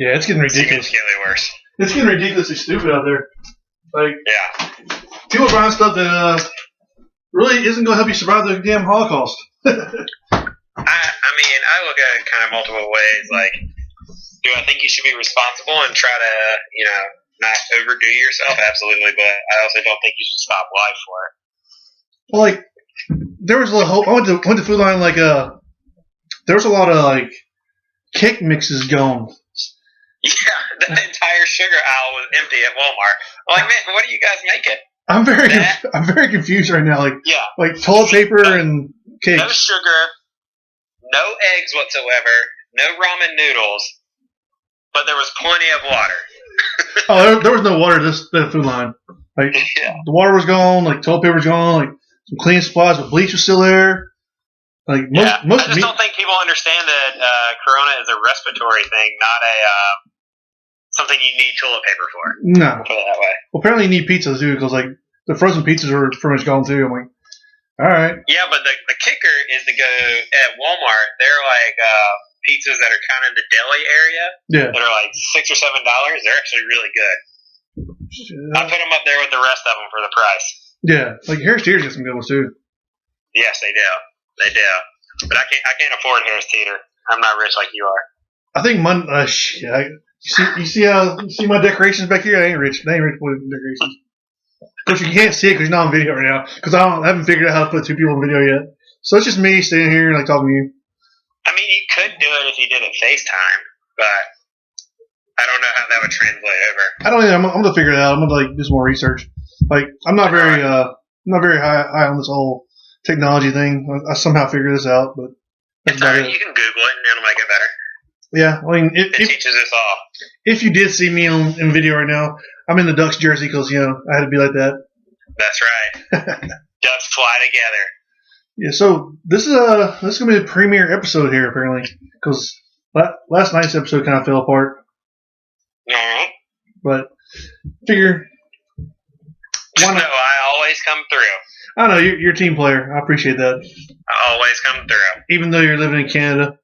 Yeah, it's getting ridiculous. Significantly worse. It's getting ridiculously stupid out there. Like, Yeah. people are buying stuff that really isn't going to help you survive the damn Holocaust. I mean, I look at it kind of multiple ways. Like, do I think you should be responsible and try to, not overdo yourself? Absolutely, but I also don't think you should stop life for it. Well, like, there was a whole. I went to Food Line. Like, there was a lot of like cake mixes going. Yeah, the entire sugar aisle was empty at Walmart. I'm like, man, what are you guys making? I'm very confused right now. Like, Yeah, like toilet paper and cake. no sugar, no eggs whatsoever, no ramen noodles, but there was plenty of water. Oh, there was no water at this Food Line. Like, Yeah. the water was gone. Like, toilet paper was gone. Like, some cleaning supplies, but bleach was still there. Like, most I just don't think people understand that Corona is a respiratory thing, not a something you need toilet paper for. No. I'll put it that way. Well, apparently you need pizzas too, because like the frozen pizzas are pretty much gone too. I'm like, all right. Yeah, but the kicker is to go at Walmart. They're like pizzas that are kind of in the deli area. Yeah. That are like $6 or $7. They're actually really good. I put them up there with the rest of them for the price. Yeah, like Harris Teeter's got some good ones too. Yes, they do. They do. But I can't afford Harris Teeter. I'm not rich like you are. I think you see my decorations back here? I ain't rich. They ain't rich with decorations. Of course, you can't see it because you're not on video right now. Because I haven't figured out how to put two people on video yet. So it's just me standing here and like talking to you. I mean, you could do it if you did it FaceTime, but I don't know how that would translate over. I don't know. I'm gonna figure it out. I'm gonna like do some more research. Like I'm not very high on this whole technology thing. I somehow figure this out, but that's It's about alright. it. You can Google it and it'll make it better. Yeah, I mean, It teaches us all. if you did see me in video right now, I'm in the Ducks jersey because I had to be like that. That's right. Ducks fly together. Yeah, so this is gonna be the premiere episode here apparently because last night's episode kind of fell apart. Alright. But figure why not? No, I always come through. I don't know you're a team player. I appreciate that. I always come through. Even though you're living in Canada.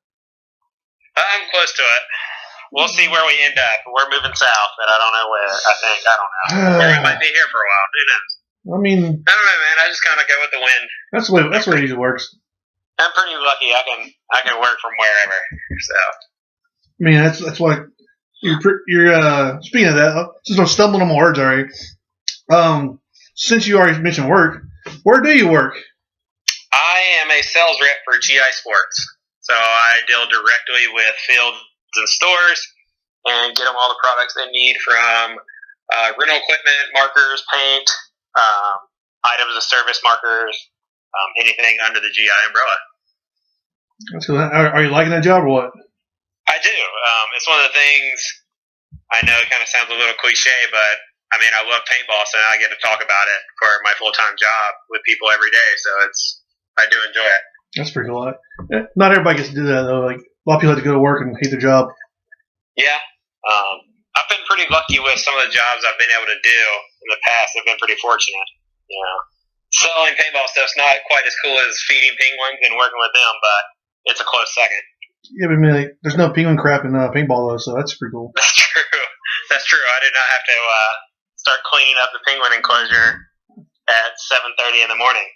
I'm close to it. We'll see where we end up. We're moving south, but I don't know where. I don't know. Or we might be here for a while. Who knows? I mean, I don't know, man. I just kind of go with the wind. That's the way it usually works. I'm pretty lucky. I can work from wherever. So. I mean, that's why you're speaking of that. Just I'm stumbling on my words already. Since you already mentioned work, where do you work? I am a sales rep for GI Sports. So I deal directly with fields and stores and get them all the products they need from rental equipment, markers, paint, items of service markers, anything under the GI umbrella. That's cool. Are you liking that job or what? I do. It's one of the things, I know it kind of sounds a little cliche, but I mean, I love paintball, so now I get to talk about it for my full-time job with people every day. So I do enjoy it. That's pretty cool. Not everybody gets to do that though. Like a lot of people have to go to work and hate their job. Yeah, I've been pretty lucky with some of the jobs I've been able to do in the past. I've been pretty fortunate. Selling paintball stuff's not quite as cool as feeding penguins and working with them, but it's a close second. Yeah, but I mean, like, there's no penguin crap in paintball though, so that's pretty cool. That's true. That's true. I did not have to start cleaning up the penguin enclosure at 7:30 in the morning.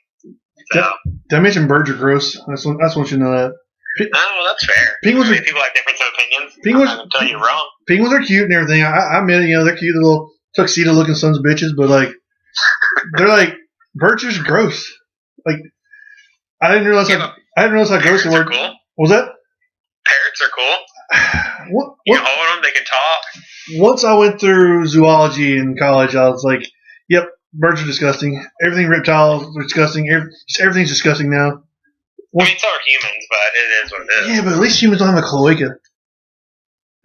So. Did I mention birds are gross? I just want you to know that. Well, that's fair. Penguins people have different opinions. Penguins, I'm not gonna tell you wrong. Penguins are cute and everything. I admit it. They're cute little tuxedo-looking sons of bitches, but like, they're like birds are just gross. Like, I didn't realize how gross they were. Cool. What was that? Parrots are cool. You can hold them. They can talk. Once I went through zoology in college, I was like, "Yep, birds are disgusting. Everything reptiles are disgusting. Everything's disgusting now." I mean, so are humans, but it is what it is. Yeah, but at least humans don't have a cloaca.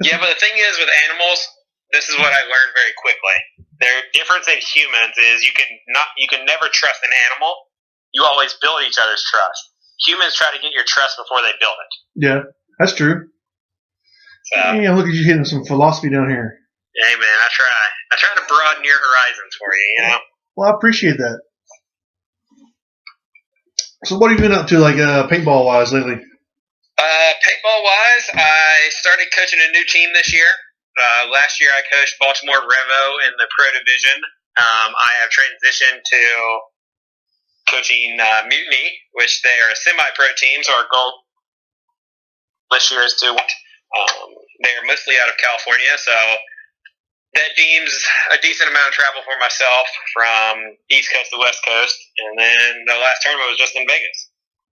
Yeah, but the thing is with animals, this is what I learned very quickly. Their difference in humans is you can never trust an animal. You always build each other's trust. Humans try to get your trust before they build it. Yeah, that's true. So, yeah, look at you hitting some philosophy down here. Hey man, I try. I try to broaden your horizons for you. You know. Well, I appreciate that. So what have you been up to, like paintball-wise lately? Paintball-wise, I started coaching a new team this year. last year I coached Baltimore Revo in the Pro Division. I have transitioned to coaching Mutiny, which they are a semi-pro team. So our goal this year is to. They're mostly out of California, so that deems a decent amount of travel for myself from East Coast to West Coast. And then the last tournament was just in Vegas.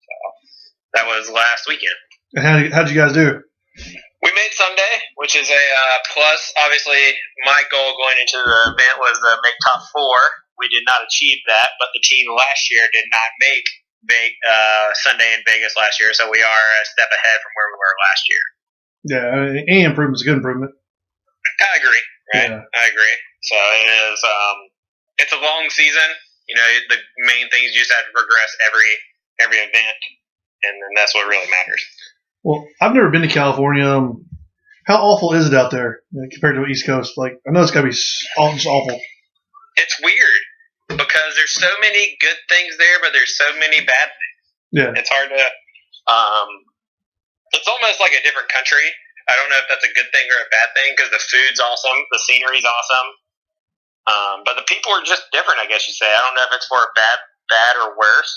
So that was last weekend. And how'd you guys do? We made Sunday, which is a plus. Obviously, my goal going into the event was to make top 4. We did not achieve that, but the team last year did not make Sunday in Vegas last year, so we are a step ahead from where we were last year. Yeah, any improvement's a good improvement. I agree. Right? Yeah. I agree. So it is. It's a long season. You know, the main thing is you just have to progress every event, and then that's what really matters. Well, I've never been to California. How awful is it out there compared to the East Coast? Like, I know it's got to be just awful. It's weird because there's so many good things there, but there's so many bad things. Yeah. It's hard to. It's almost like a different country. I don't know if that's a good thing or a bad thing because the food's awesome, the scenery's awesome, but the people are just different. I guess you say. I don't know if it's for bad or worse.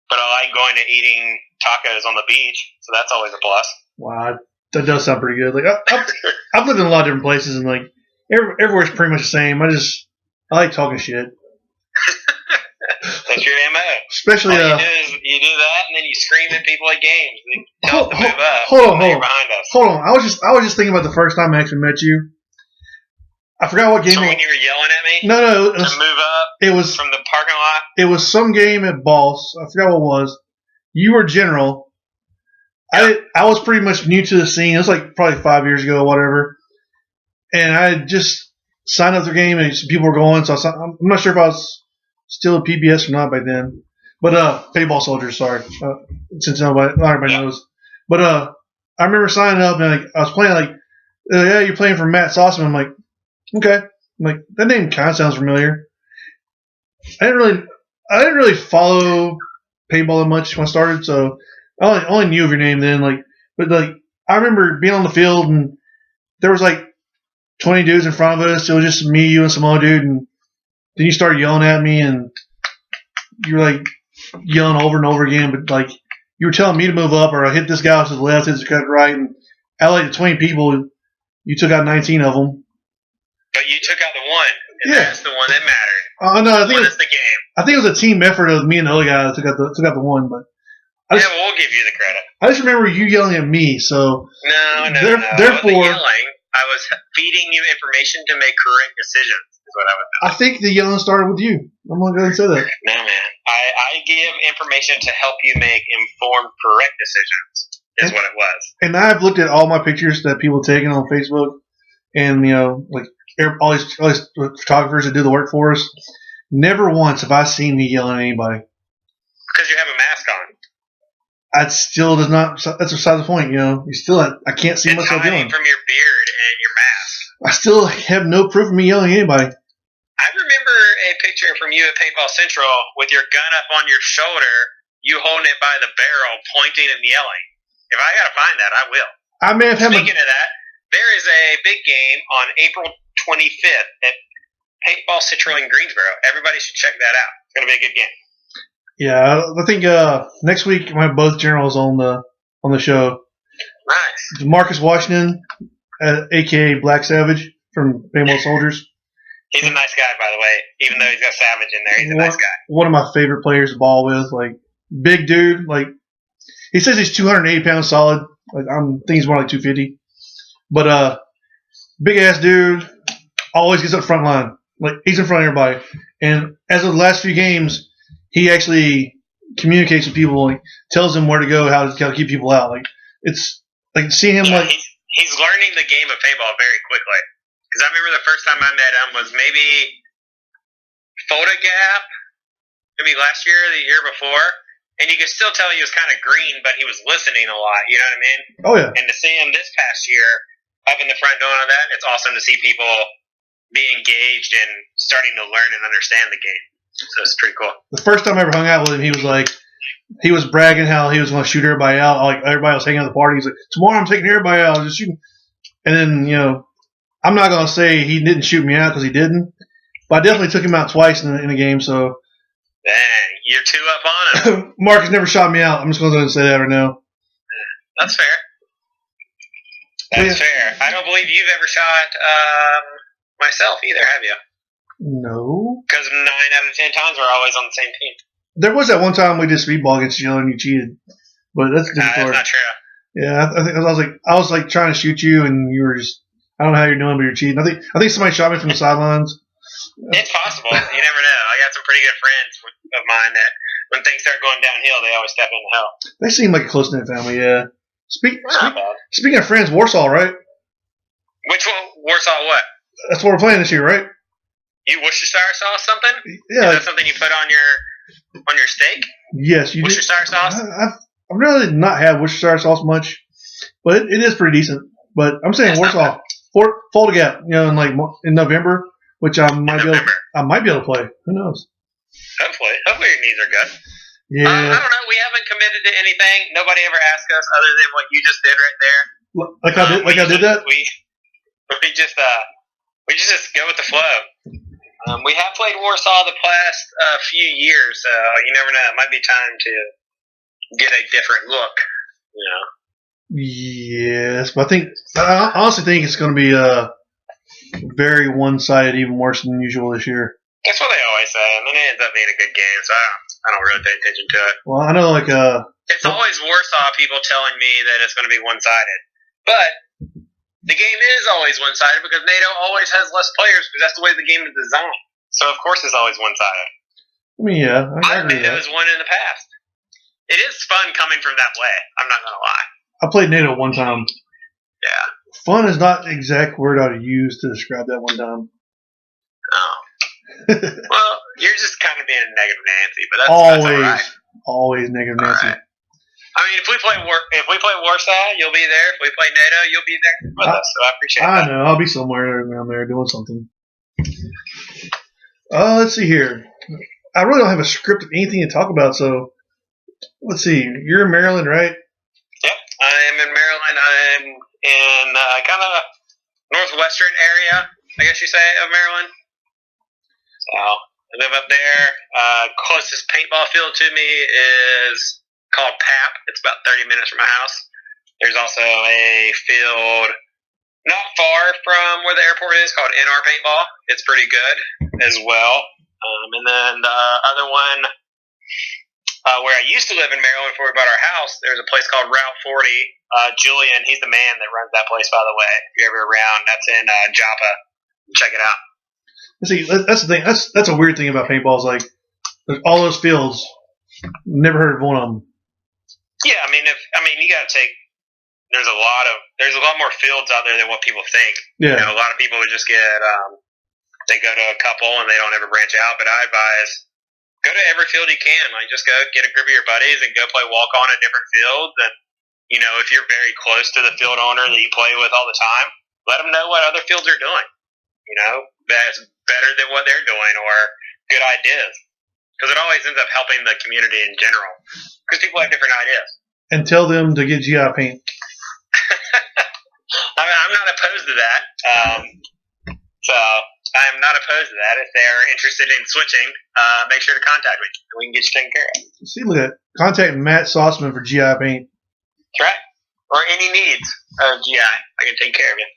But I like going to eating tacos on the beach, so that's always a plus. Wow, that does sound pretty good. Like I've lived in a lot of different places, and like everywhere's pretty much the same. I like talking shit. That's your MO. Especially all you do is you do that, and then you scream at people at games. And tell us to move up. Hold on. Behind us. Hold on. I was just thinking about the first time I actually met you. I forgot what game. So when you were yelling at me? No. To move up. It was from the parking lot. It was some game at Boss. I forgot what it was. You were general. Yep. I was pretty much new to the scene. It was like probably 5 years ago or whatever. And I had just signed up the game and some people were going. So I'm not sure if I was still a PBS or not by then. But Paintball Soldiers, sorry. Since not everybody knows. But I remember signing up and I was playing yeah, you're playing for Matt Sossoman. I'm like, okay. I'm like, that name kind of sounds familiar. I didn't really follow paintball that much when I started, so I only knew of your name then. But I remember being on the field and there was 20 dudes in front of us. It was just me, you, and some other dude, and then you started yelling at me, and you were yelling over and over again. But you were telling me to move up, or I hit this guy to the left, hit this guy to the right, and out of the 20 people, you took out 19 of them. But you took out the one, and that's the one that mattered. No, I think it's the game. I think it was a team effort of me and the other guy that took out the one, but we'll give you the credit. I just remember you yelling at me, so no. Therefore, I wasn't yelling. I was feeding you information to make correct decisions. Is what I was doing. I think the yelling started with you. I'm gonna go ahead and say that. No, man. I give information to help you make informed, correct decisions. Is what it was. And I've looked at all my pictures that people taken on Facebook, and all these photographers that do the work for us. Never once have I seen me yelling at anybody. Because you have a mask on. That still does not. That's beside the point. You still. I can't see myself yelling. It's hiding from your beard and your mask. I still have no proof of me yelling at anybody. I remember a picture from you at Paintball Central with your gun up on your shoulder, you holding it by the barrel, pointing and yelling. If I gotta find that, I will. I may have. Speaking of that, there is a big game on April 25th at Paintball Central in Greensboro. Everybody should check that out. It's gonna be a good game. Yeah, I think next week we have both generals on the show. Nice. Marcus Washington, a.k.a. Black Savage from Paintball Soldiers. He's a nice guy, by the way. Even though he's got Savage in there, he's a nice guy. One of my favorite players to ball with. Big dude. He says he's 280 pounds solid. I think he's more like 250. But big ass dude. Always gets up front line. He's in front of everybody. And as of the last few games, he actually communicates with people, tells them where to go, how to keep people out. It's seeing him he's learning the game of paintball very quickly. Because I remember the first time I met him was maybe Photogap, maybe last year or the year before, and you could still tell he was kind of green, but he was listening a lot. You know what I mean? Oh yeah. And to see him this past year up in the front doing all that, it's awesome to see people be engaged and starting to learn and understand the game. So it's pretty cool. The first time I ever hung out with him, he was bragging how he was going to shoot everybody out. Everybody was hanging out at the party. He's like, tomorrow I'm taking everybody out. Just shooting. And then, I'm not going to say he didn't shoot me out because he didn't, but I definitely took him out twice in a game. So Dang, you're 2 up on him. Marcus never shot me out. I'm just going to say that right now. That's fair. That's fair. I don't believe you've ever shot myself either, have you? No. Because 9 out of 10 times we're always on the same team. There was that one time we did speedball against each other and you cheated, but that's a different story. That's not true. Yeah, I think I was like trying to shoot you, and you were just. I don't know how you're doing, but you're cheating. I think somebody shot me from the sidelines. It's possible. You never know. I got some pretty good friends of mine that when things start going downhill, they always step in to help. They seem like a close knit family. Yeah. Speaking of friends, Warsaw, right? Which one? Warsaw? What? That's what we're playing this year, right? You Worcestershire sauce something? Yeah. Is that something you put on your steak? Yes, you Worcestershire sauce. I've really not had Worcestershire sauce much, but it is pretty decent. But I'm saying Warsaw, Fold Gap, in November, which I might be able to play. Who knows? Hopefully your knees are good. Yeah. I don't know. We haven't committed to anything. Nobody ever asked us other than what you just did right there. I did that. We just go with the flow. We have played Warsaw the past few years, so you never know. It might be time to get a different look. Yes, but I honestly think it's going to be very one-sided, even worse than usual this year. That's what they always say, and then it ends up being a good game. So I don't really pay attention to it. Well, I know it's always Warsaw people telling me that it's going to be one-sided, but the game is always one-sided because NATO always has less players because that's the way the game is designed. So of course it's always one-sided. I mean, yeah, I agree with that. NATO has won in the past. It is fun coming from that way. I'm not going to lie. I played NATO one time. Yeah. Fun is not the exact word I would use to describe that one time. Oh. Well, you're just kind of being a negative Nancy, but that's all right. Always negative Nancy. Right. I mean, if we play Warsaw, you'll be there. If we play NATO, you'll be there with us. So I appreciate that. I know. I'll be somewhere around there doing something. Let's see here. I really don't have a script of anything to talk about, so let's see. You're in Maryland, right? Yep, I am in Maryland. I'm in kind of northwestern area, I guess you say, of Maryland. So I live up there. Closest paintball field to me is called PAP. It's about 30 minutes from my house. There's also a field not far from where the airport is called NR Paintball. It's pretty good as well. And then the other one, where I used to live in Maryland before we bought our house, there's a place called Route 40. Julian, he's the man that runs that place, by the way. If you're ever around, that's in Joppa. Check it out. See, that's the thing. That's a weird thing about paintballs. Like, there's all those fields. Never heard of one of them. Yeah, I mean, you got to take. There's a lot more fields out there than what people think. Yeah. A lot of people would just get. They go to a couple and they don't ever branch out. But I advise go to every field you can. Like, just go get a group of your buddies and go play walk on at different fields. And if you're very close to the field owner that you play with all the time, let them know what other fields are doing. That's better than what they're doing or good ideas. Because it always ends up helping the community in general. Because people have different ideas. And tell them to get GI paint. I'm not opposed to that. So I am not opposed to that. If they're interested in switching, make sure to contact me. We can get you taken care of. See, look at that. Contact Matt Sossoman for GI paint. That's right. Or any needs of GI. I can take care of you.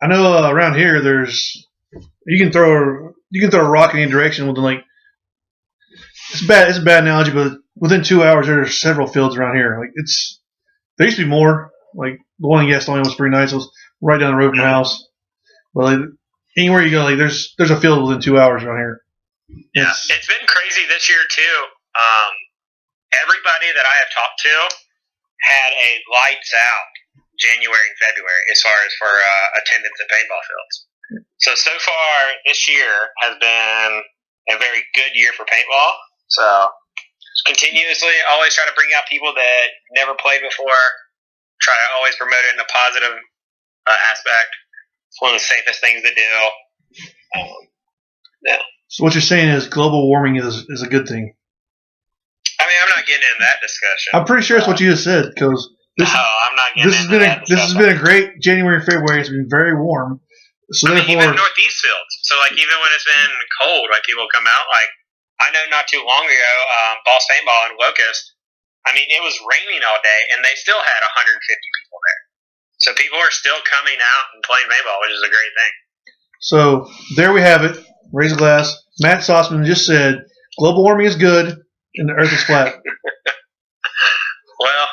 I know around here you can throw a rock in any direction within it's a bad analogy, but within 2 hours there are several fields around here. There used to be more. Like the one in Gastonia was pretty nice. It was right down the road from my house. But anywhere you go, there's a field within 2 hours around here. Yeah, it's been crazy this year too. Everybody that I have talked to had a lights out January and February as far as for attendance at paintball fields. So far this year has been a very good year for paintball. So continuously always try to bring out people that never played before. Try to always promote it in a positive aspect. It's one of the safest things to do. Yeah. So what you're saying is global warming is a good thing. I mean, I'm not getting into that discussion. I'm pretty sure it's what you just said, because I'm not getting into that. This has been a great January and February. It's been very warm. So I mean, even Northeast fields. So, like, even when it's been cold, like, people come out. Like, I know not too long ago, Ball Paintball and Locust, I mean, it was raining all day, and they still had 150 people there. So people are still coming out and playing paintball, which is a great thing. So there we have it. Raise a glass. Matt Sossoman just said, global warming is good, and the Earth is flat. Well,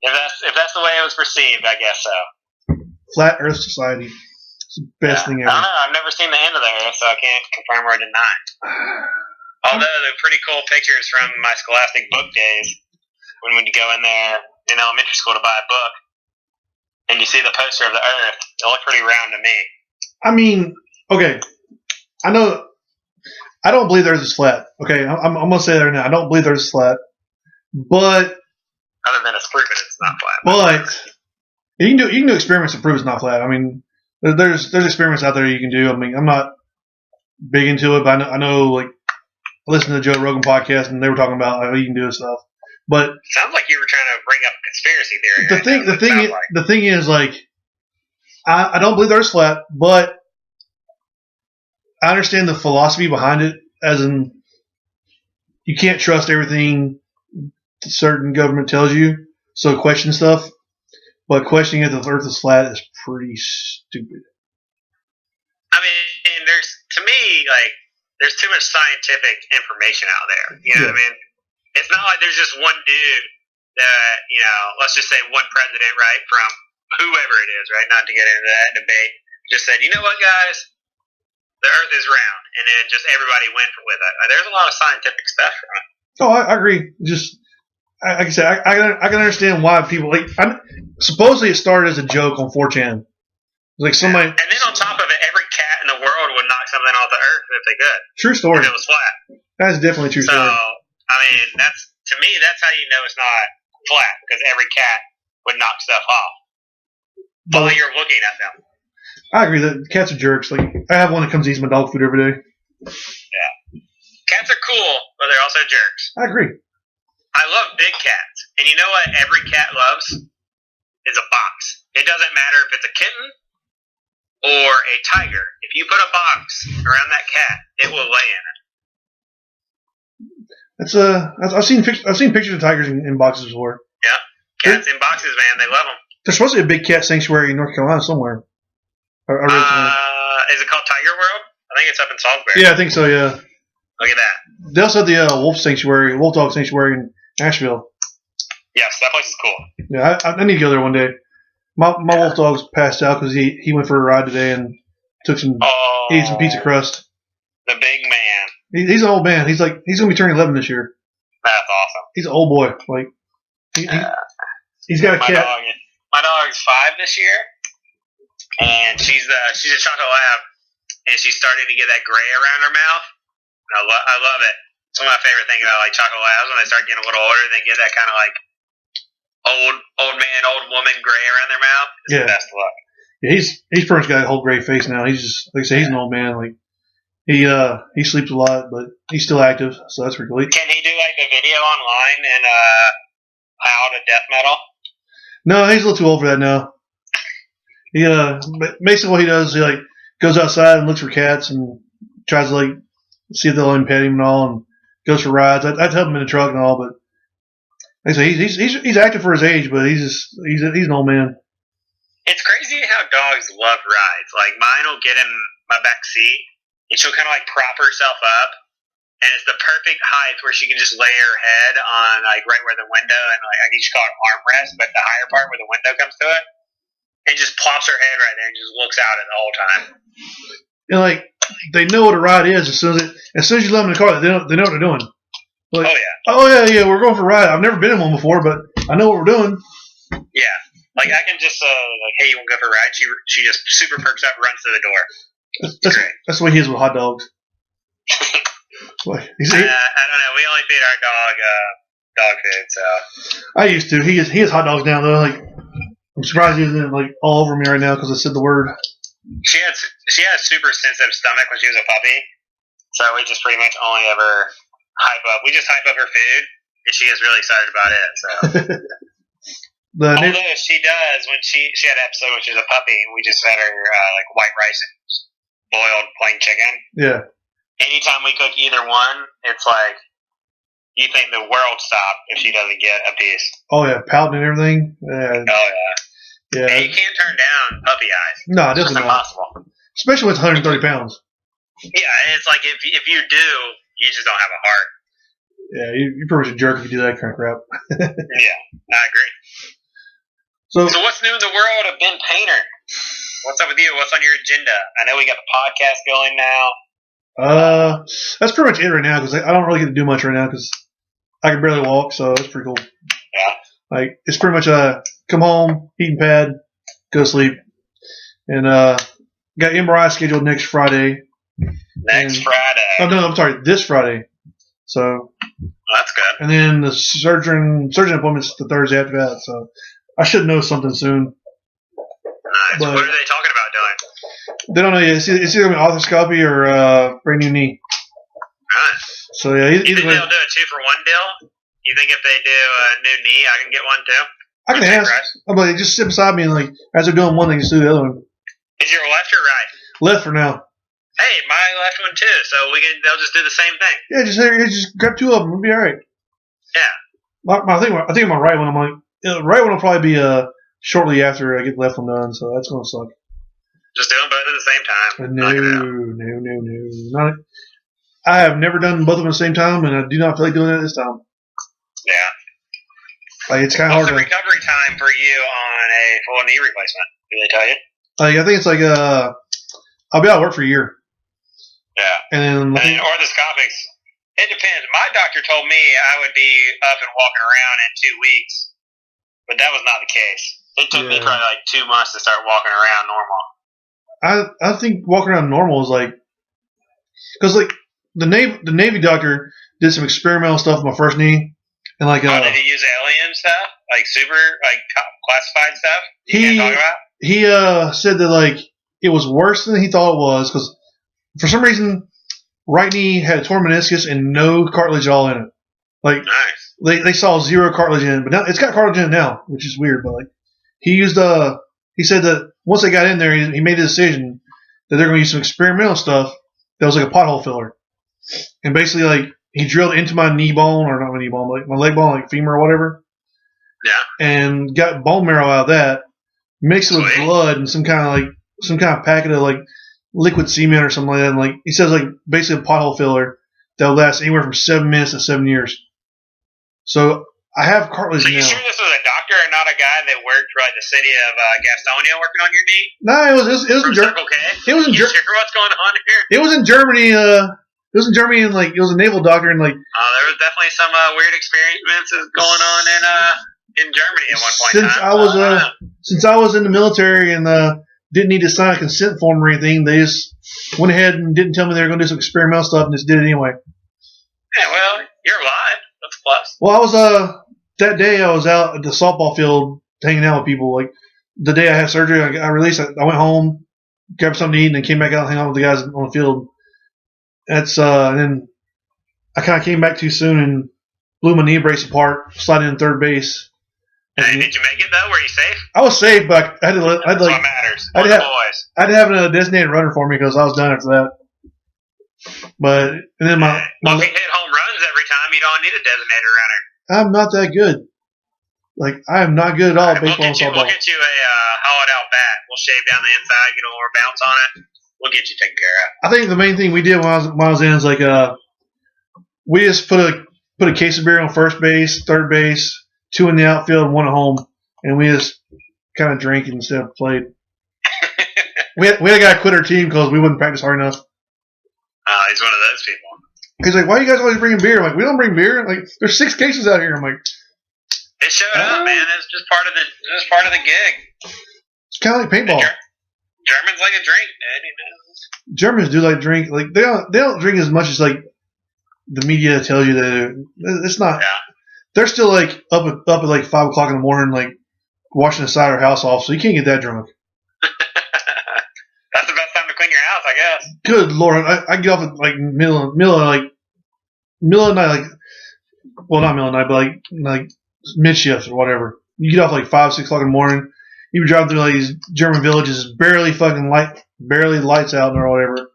if that's the way it was perceived, I guess so. Flat Earth Society. It's the best thing ever. I don't know. I've never seen the end of the Earth, so I can't confirm or deny. Although they're pretty cool pictures from my Scholastic book days when we'd go in there in elementary school to buy a book, and you see the poster of the Earth. It looked pretty round to me. I mean, okay. I don't believe the Earth is flat. Okay, I'm going to say that right now. I don't believe the Earth is flat. But other than it's proven it's not flat. But you can do experiments to prove it's not flat. I mean, there's experiments out there you can do. I mean, I'm not big into it, but I know like I listened to the Joe Rogan podcast and they were talking about how you can do this stuff. But sounds like you were trying to bring up a conspiracy theory. The thing is like I don't believe the Earth's flat, but I understand the philosophy behind it, as in you can't trust everything certain government tells you, so question stuff. But questioning if the Earth is flat is pretty stupid. I mean, there's too much scientific information out there. You know what I mean? It's not like there's just one dude that, let's just say one president, right, from whoever it is, right, not to get into that debate, just said, you know what, guys, the Earth is round, and then just everybody went with it. There's a lot of scientific stuff from it. Oh, I agree. Just like I said, I can understand why people supposedly it started as a joke on 4chan. Like somebody, and then on top of it, every cat in the world would knock something off the Earth if they could. True story. If it was flat. That's definitely a true story. So, I mean, to me, that's how you know it's not flat, because every cat would knock stuff off while you're looking at them. I agree that cats are jerks. Like I have one that comes and eats my dog food every day. Yeah, cats are cool, but they're also jerks. I agree. I love big cats, and you know what? Every cat loves is a box. It doesn't matter if it's a kitten or a tiger. If you put a box around that cat, it will lay in it. I've seen pictures of tigers in boxes before. Yeah, cats in boxes, man. They love them. There's supposed to be a big cat sanctuary in North Carolina somewhere. Is it called Tiger World? I think it's up in Salisbury. Yeah, I think so. Yeah. Look at that. They also have the wolf dog sanctuary in Asheville. Yes, that place is cool. Yeah, I need to go there one day. My wolf dog's passed out because he went for a ride today and he ate some pizza crust. The big man. He's an old man. He's gonna be turning 11 this year. That's awesome. He's an old boy. Like he's got a cat. My dog's 5 this year, and she's a chocolate lab, and she's starting to get that gray around her mouth. And I love it. It's one of my favorite things about like chocolate labs when they start getting a little older, they get that kind of like old man, old woman gray around their mouth. It's the best look. Yeah, he's pretty much got a whole gray face now. He's just like I say, he's an old man. Like he sleeps a lot, but he's still active, so that's pretty cool. Can he do like the video online and how to death metal? No, he's a little too old for that now. He basically what he does, he like goes outside and looks for cats and tries to like see if they'll let him pet him and all, and goes for rides. I'd help him in the truck and all, but like I say, he's active for his age, but he's an old man. It's crazy how dogs love rides. Like mine will get in my back seat, and she'll kind of like prop herself up, and it's the perfect height where she can just lay her head on like right where the window, and like I guess you call it armrest, but the higher part where the window comes to it, and just plops her head right there and just looks out at the whole time. And like they know what a ride is as soon as you let them in the car, they know what they're doing. Like, oh yeah, we're going for a ride. I've never been in one before, but I know what we're doing. Yeah, like I can just like, hey, you want to go for a ride? She just super perks up, runs to the door. That's the way he is with hot dogs. I don't know. We only feed our dog food, so. I used to. He has hot dogs now though. Like I'm surprised he isn't like all over me right now because I said the word. She had a super sensitive stomach when she was a puppy, so we just pretty much only ever hype up. We just hype up her food, and she is really excited about it. So Although she does, when she had an episode when she was a puppy, we just fed her like white rice and boiled plain chicken. Yeah. Anytime we cook either one, it's like you think the world stopped if she doesn't get a piece. Oh yeah, pouting and everything. Oh yeah. Yeah, you can't turn down puppy eyes. No, it doesn't. It's impossible. Especially when it's 130 pounds. Yeah, it's like if you do, you just don't have a heart. Yeah, you're pretty much a jerk if you do that kind of crap. Yeah, I agree. So what's new in the world of Ben Painter? What's up with you? What's on your agenda? I know we got the podcast going now. That's pretty much it right now because I don't really get to do much right now because I can barely walk, so it's pretty cool. Yeah. Like it's pretty much come home, eat and pad, go to sleep, and got MRI scheduled next Friday. Friday. Oh no, I'm sorry, this Friday. So that's good. And then the surgeon appointment's the Thursday after that. So I should know something soon. Nice. But what are they talking about doing? They don't know yet. It's either going to be arthroscopy or brand new knee. Nice. So yeah, you think they'll do a 2-for-1 deal? You think if they do a new knee, I can get one too? I can ask. I'm like, just sit beside me and like as they're doing one, they just do the other one. Is your left or right? Left for now. Hey, my left one too. So they'll just do the same thing. Yeah, just grab two of them. It'll be all right. Yeah. I think my right one. I'm like, the right one will probably be shortly after I get the left one done. So that's gonna suck. Just do them both at the same time. No. Not. I have never done both of them at the same time, and I do not feel like doing that this time. Yeah. Like it's kind of hard. What's the recovery time for you on a full knee replacement? Did they tell you? Like I think it's like I'll be out of work for a year. Yeah. And then orthoscopics. It depends. My doctor told me I would be up and walking around in 2 weeks, but that was not the case. It took me probably like 2 months to start walking around normal. I think walking around normal is like because like the Navy doctor did some experimental stuff with my first knee, and like did he use alien stuff, like super like classified stuff? You can't talk about. He said that like it was worse than he thought it was because for some reason right knee had a torn meniscus and no cartilage at all in it. Like nice. They saw zero cartilage in it, but now it's got cartilage in it now, which is weird. But like he said that once they got in there, he made a decision that they're going to use some experimental stuff that was like a pothole filler, and basically like he drilled into my knee bone or not my knee bone, but like my leg bone, like femur or whatever. Yeah. And got bone marrow out of that, mixed it with blood and some kind of packet of like liquid semen or something like that. And like he says, like basically a pothole filler that will last anywhere from 7 minutes to 7 years. So I have cartilage now. So you sure this was a doctor and not a guy that worked for like the city of Gastonia working on your knee? No, it was in Germany. It was in Germany. Sure what's going on here? It was in Germany. It was in Germany, and like it was a naval doctor, and like. There was definitely some weird experiences going on in Germany at one point. Since I was in the military and didn't need to sign a consent form or anything, they just went ahead and didn't tell me they were going to do some experimental stuff and just did it anyway. Yeah, well, you're alive. That's a plus. Well, I was that day I was out at the softball field hanging out with people. Like the day I had surgery, I released. I went home, grabbed something to eat, and then came back out and hang out with the guys on the field. That's and then I kind of came back too soon and blew my knee brace apart, sliding in third base. Hey, did you make it though? Were you safe? I was safe, but I had to. That's what matters. I had to have a designated runner for me because I was done after that. But and then if you hit home runs every time, you don't need a designated runner. I'm not that good. Like I am not good at all at baseball and softball. We'll get you a hollowed out bat. We'll shave down the inside, get a little more bounce on it. We'll get you taken care of. I think the main thing we did when I was in is like we just put a case of beer on first base, third base, 2 in the outfield, 1 at home, and we just kind of drank instead of played. we had a guy quit our team because we wouldn't practice hard enough. He's one of those people. He's like, "Why are you guys always bringing beer?" I'm like, "We don't bring beer. Like, there's 6 cases out here." I'm like, "It showed up, man. It's just part of the gig." It's kind of like paintball. Germans like a drink, man. You know. Germans do like drink. Like they don't drink as much as like the media tells you they do. It's not. Yeah. They're still like up at like 5 o'clock in the morning, like washing the side of their house off. So you can't get that drunk. That's the best time to clean your house, I guess. Good Lord, I get off at like middle of the night, like well not middle of the night, but like mid shift or whatever. You get off like 5, 6 o'clock in the morning. You be driving through like these German villages, barely lights out or whatever.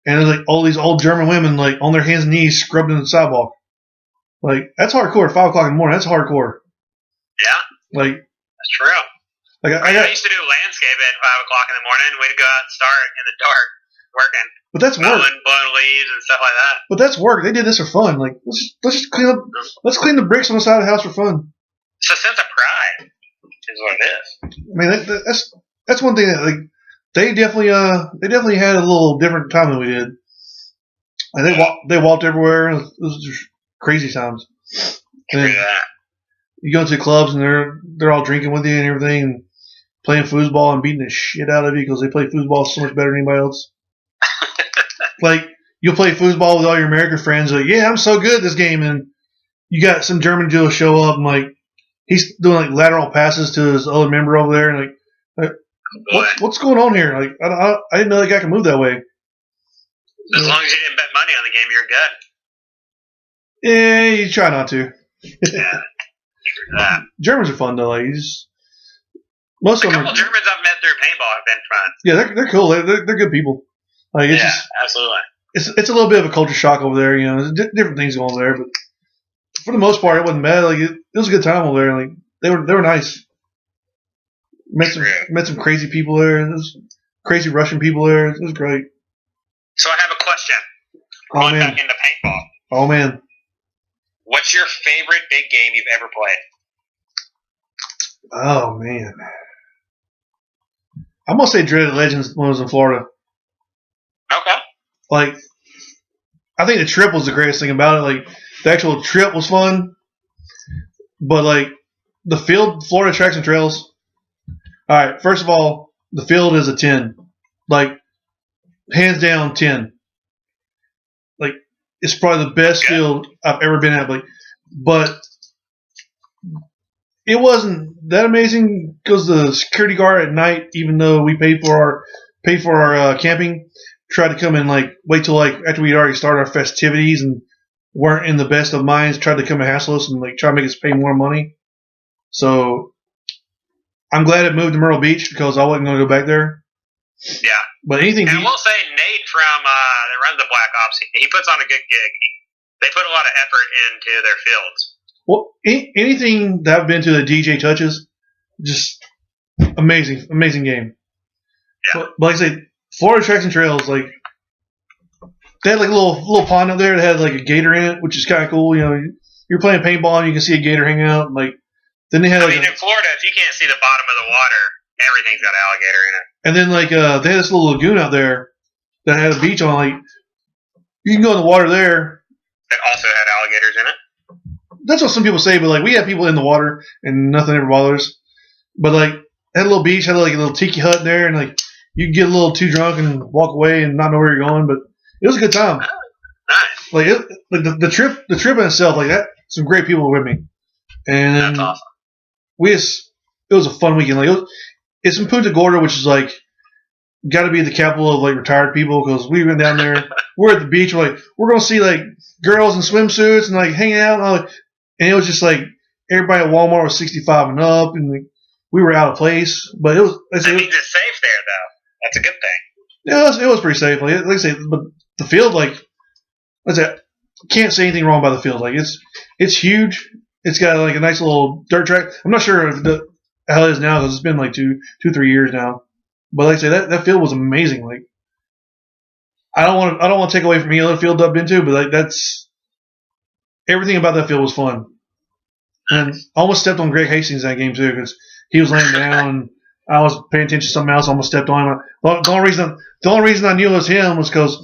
And there's like all these old German women like on their hands and knees scrubbing the sidewalk. Like that's hardcore at 5 o'clock in the morning. That's hardcore. Yeah. Like that's true. Like I used to do landscaping at 5 o'clock in the morning. We'd go out and start in the dark working. But that's work. Blowing leaves and stuff like that. But that's work. They did this for fun. Like let's just clean up. Let's clean the bricks on the side of the house for fun. It's a sense of pride, is what it is. I mean, that's one thing that like they definitely had a little different time than we did. And they walked everywhere. It was just crazy times. And you go to clubs and they're all drinking with you and everything, and playing foosball and beating the shit out of you because they play foosball so much better than anybody else. Like you'll play foosball with all your American friends, like yeah, I'm so good at this game, and you got some German dude show up and like he's doing like lateral passes to his other member over there, and like what's going on here? Like I didn't know that guy could move that way. As long as you didn't bet money on the game, you're good. Yeah, you try not to. Yeah, Germans are fun though. Like most of them. A couple Germans I've met through paintball have been fun. Yeah, they're cool. They're good people. Like it's just, absolutely. It's a little bit of a culture shock over there. You know, there's different things going on there, but for the most part, it wasn't bad. Like it was a good time over there. Like they were nice. Met some crazy people there. There's crazy Russian people there. It was great. So I have a question. Going back into paintball. Oh man. What's your favorite big game you've ever played? Oh man. I'm gonna say Dreaded Legends when I was in Florida. Okay. Like, I think the trip was the greatest thing about it. Like, the actual trip was fun, but like the field, Florida Tracks and Trails. All right, first of all, the field is a 10, like hands down 10. Like, it's probably the best field I've ever been at. But it wasn't that amazing because the security guard at night, even though we paid for our camping, tried to come and like wait till like after we'd already started our festivities and weren't in the best of minds, tried to come and hassle us and like try to make us pay more money. So I'm glad it moved to Myrtle Beach because I wasn't going to go back there. Yeah. But anything. And I will say Nate from that runs the Black Ops, he puts on a good gig. They put a lot of effort into their fields. Well, anything that I've been to that DJ touches, just amazing game. Yeah. But like I say, Florida Tracks and Trails, like they had like a little pond up there that had like a gator in it, which is kind of cool. You know, you're playing paintball and you can see a gator hanging out. And, like then they had. In Florida, if you can't see the bottom of the water, everything's got alligator in it. And then like they had this little lagoon out there that had a beach on. Like you can go in the water there. That also had alligators in it. That's what some people say, but like we have people in the water and nothing ever bothers. But like had a little beach, had like a little tiki hut there, and like you could get a little too drunk and walk away and not know where you're going. But it was a good time. Nice. Like the trip in itself, like that. Some great people were with me, and that's awesome. It was a fun weekend. Like it's in Punta Gorda, which is like got to be the capital of like retired people because we went down there. We're at the beach. We're gonna see like girls in swimsuits and like hanging out. And it was just like everybody at Walmart was 65 and up, and like, we were out of place. But it was. That means it's safe there, though. That's a good thing. Yeah, it was pretty safe. Like I say, but the field, like I said, can't say anything wrong about the field. Like it's huge. It's got like a nice little dirt track. I'm not sure if how it is now because it's been like 3 years now. But like I say, that field was amazing. Like I don't want to take away from any other field I've been to, but like that's everything about that field was fun. And I almost stepped on Greg Hastings in that game too because he was laying down and I was paying attention to something else. I almost stepped on him. The only reason I knew it was him was because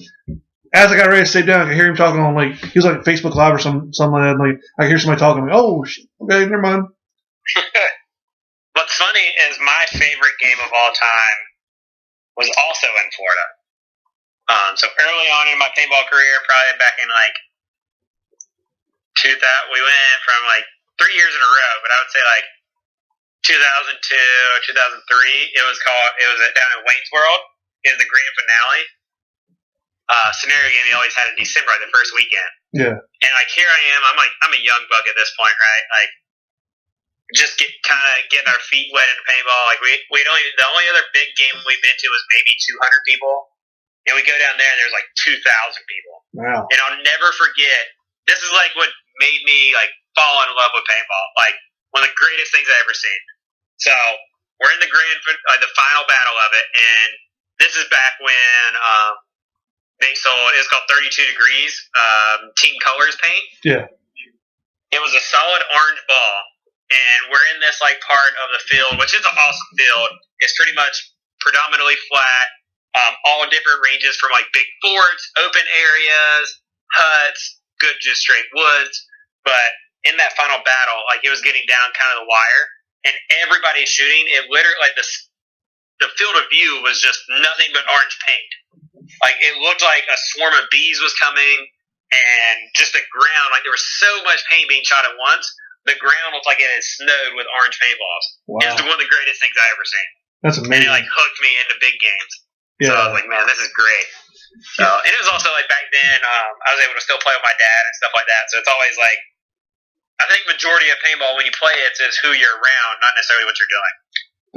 as I got ready to sit down, I could hear him talking on like he was like Facebook Live or something like that. And, like I could hear somebody talking. I'm like, oh shit, okay, never mind. What's funny is my favorite game of all time was also in Florida. So early on in my paintball career, probably back in like 2000, we went from like 3 years in a row, but I would say like 2002, 2003. It was down in Wayne's World. It was the grand finale. Scenario game you always had in December, the first weekend. Yeah. And like here I am, I'm a young buck at this point, right? Like just getting our feet wet in paintball. Like we don't even, the only other big game we've been to was maybe 200 people, and we go down there and there's like 2,000 people. Wow. And I'll never forget. This is like what made me like fall in love with paintball. Like one of the greatest things I ever seen. So we're in the the final battle of it, and this is back when they sold. It was called 32 Degrees Team Colors paint. Yeah. It was a solid orange ball, and we're in this like part of the field, which is an awesome field. It's pretty much predominantly flat, all different ranges from like big forts, open areas, huts, good just straight woods. But in that final battle, like it was getting down kind of the wire, and everybody's shooting. It literally like the field of view was just nothing but orange paint. Like it looked like a swarm of bees was coming. And just the ground, like there was so much paint being shot at once, the ground looked like it had snowed with orange paintballs. Wow. It was one of the greatest things I ever seen. That's amazing. And it like hooked me into big games. Yeah. So I was like, man, this is great. So, and it was also like back then, I was able to still play with my dad and stuff like that. So it's always like, I think majority of paintball when you play it is who you're around, not necessarily what you're doing.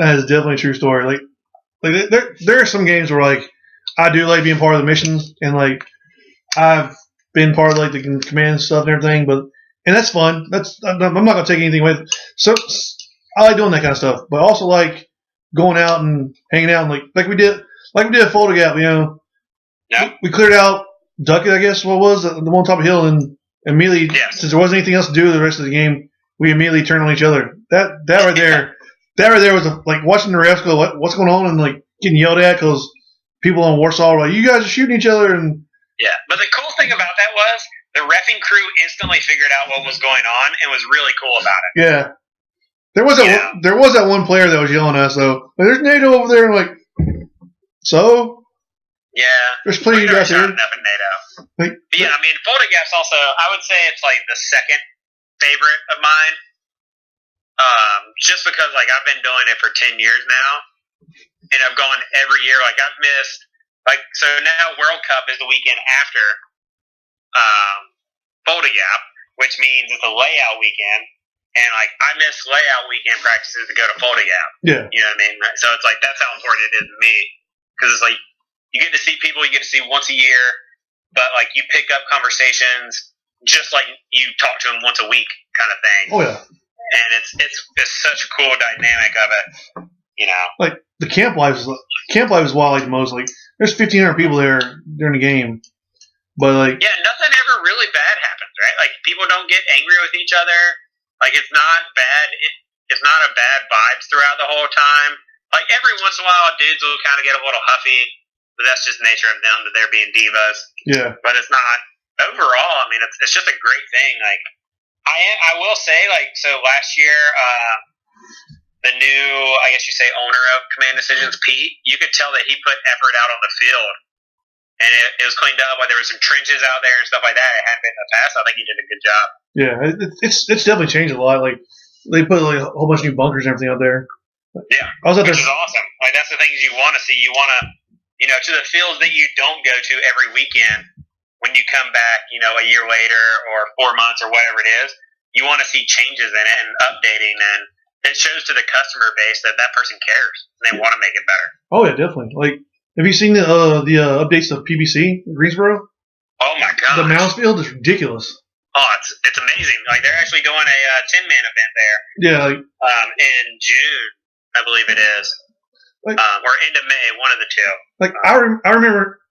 That is definitely a true story. Like there are some games where like I do like being part of the missions, and like I've been part of like the command stuff and everything, and that's fun. I'm not gonna take anything away. So I like doing that kind of stuff, but also like going out and hanging out, and like we did a photo gap. You know, yeah. We cleared out Duckett, I guess what was the one top of the hill, and immediately since there wasn't anything else to do the rest of the game, we immediately turned on each other. That right there was like watching the refs go, what's going on, and like getting yelled at because people on Warsaw were like, you guys are shooting each other. And yeah, but the cool thing about that was the reffing crew instantly figured out what was going on and was really cool about it. Yeah, there was that one player that was yelling at us though. Like, there's NATO over there, and like, so yeah, there's plenty of guys here. Enough in NATO. Like, yeah, I mean, Photogap's also, I would say it's like the second favorite of mine. Just because like I've been doing it for 10 years now, and I've gone every year. Like I've missed. Like, so now World Cup is the weekend after Photogap, which means it's a layout weekend. And, like, I miss layout weekend practices to go to Photogap. Yeah. You know what I mean? So it's like, that's how important it is to me. Because it's like, you get to see people you get to see once a year, but, like, you pick up conversations just like you talk to them once a week kind of thing. Oh, yeah. And it's such a cool dynamic of it, you know? Like, the camp life is what I like the most. Like, there's 1,500 people there during the game, but like nothing ever really bad happens, right? Like people don't get angry with each other. Like it's not bad. It's not a bad vibes throughout the whole time. Like every once in a while, dudes will kind of get a little huffy, but that's just the nature of them that they're being divas. Yeah. But it's not overall. I mean, it's just a great thing. Like I will say, like so last year. The new, I guess you say, owner of Command Decisions, Pete, you could tell that he put effort out on the field. And it was cleaned up. Like there were some trenches out there and stuff like that. It hadn't been in the past. I think he did a good job. Yeah, it's definitely changed a lot. Like they put like a whole bunch of new bunkers and everything out there. Yeah, which is awesome. Like that's the things you want to see. You want to, to the fields that you don't go to every weekend. When you come back, a year later or 4 months or whatever it is, you want to see changes in it and updating and. It shows to the customer base that person cares and they want to make it better. Oh yeah, definitely. Like, have you seen the updates of PBC in Greensboro? Oh my god, the Mounds Field is ridiculous. Oh, it's amazing. Like they're actually doing a 10-man event there. Yeah, like in June, I believe it is, or end of May, one of the two. Like I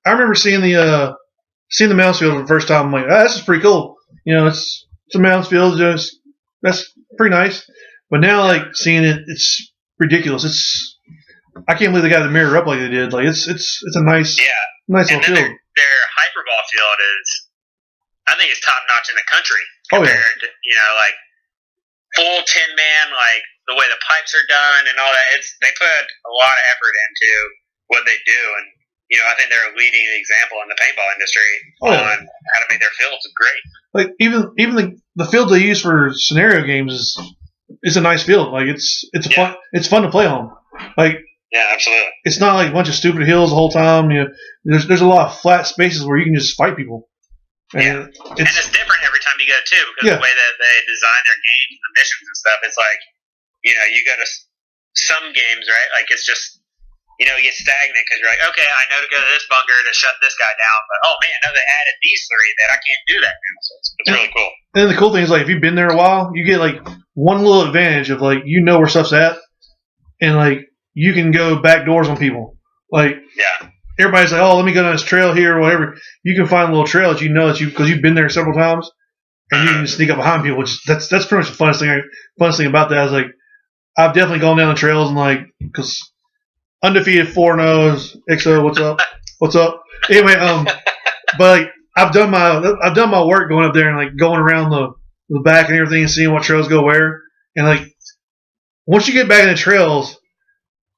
remember seeing the Mounds Field for the first time. I'm like, this is pretty cool. It's a Mounds Field. That's pretty nice. But now, like seeing it, it's ridiculous. I can't believe they got the mirror up like they did. Like it's a nice little field. Their hyperball field is, I think, it's top notch in the country compared to like full 10-man, like the way the pipes are done and all that. They put a lot of effort into what they do, and I think they're a leading example in the paintball industry on how to make their fields great. Like even the field they use for scenario games is a nice field. Like it's fun to play on. Like absolutely. It's not like a bunch of stupid hills the whole time. There's a lot of flat spaces where you can just fight people. And it's different every time you go too, because the way that they design their games and the missions and stuff, it's like you go to some games, right? Like it's just you get stagnant because you're like, okay, I know to go to this bunker to shut this guy down, but oh man, now they added these three that I can't do that now. So it's really cool. And the cool thing is, like, if you've been there a while, you get like one little advantage of like where stuff's at, and like you can go back doors on people. Like, everybody's like, oh, let me go down this trail here or whatever. You can find a little trail that because you've been there several times, and you can sneak up behind people. Which that's pretty much the funnest thing about that is like I've definitely gone down the trails and like because undefeated 4-0s. XO, what's up? What's up? Anyway, but like I've done my work going up there and like going around the back and everything and seeing what trails go where. And like once you get back in the trails,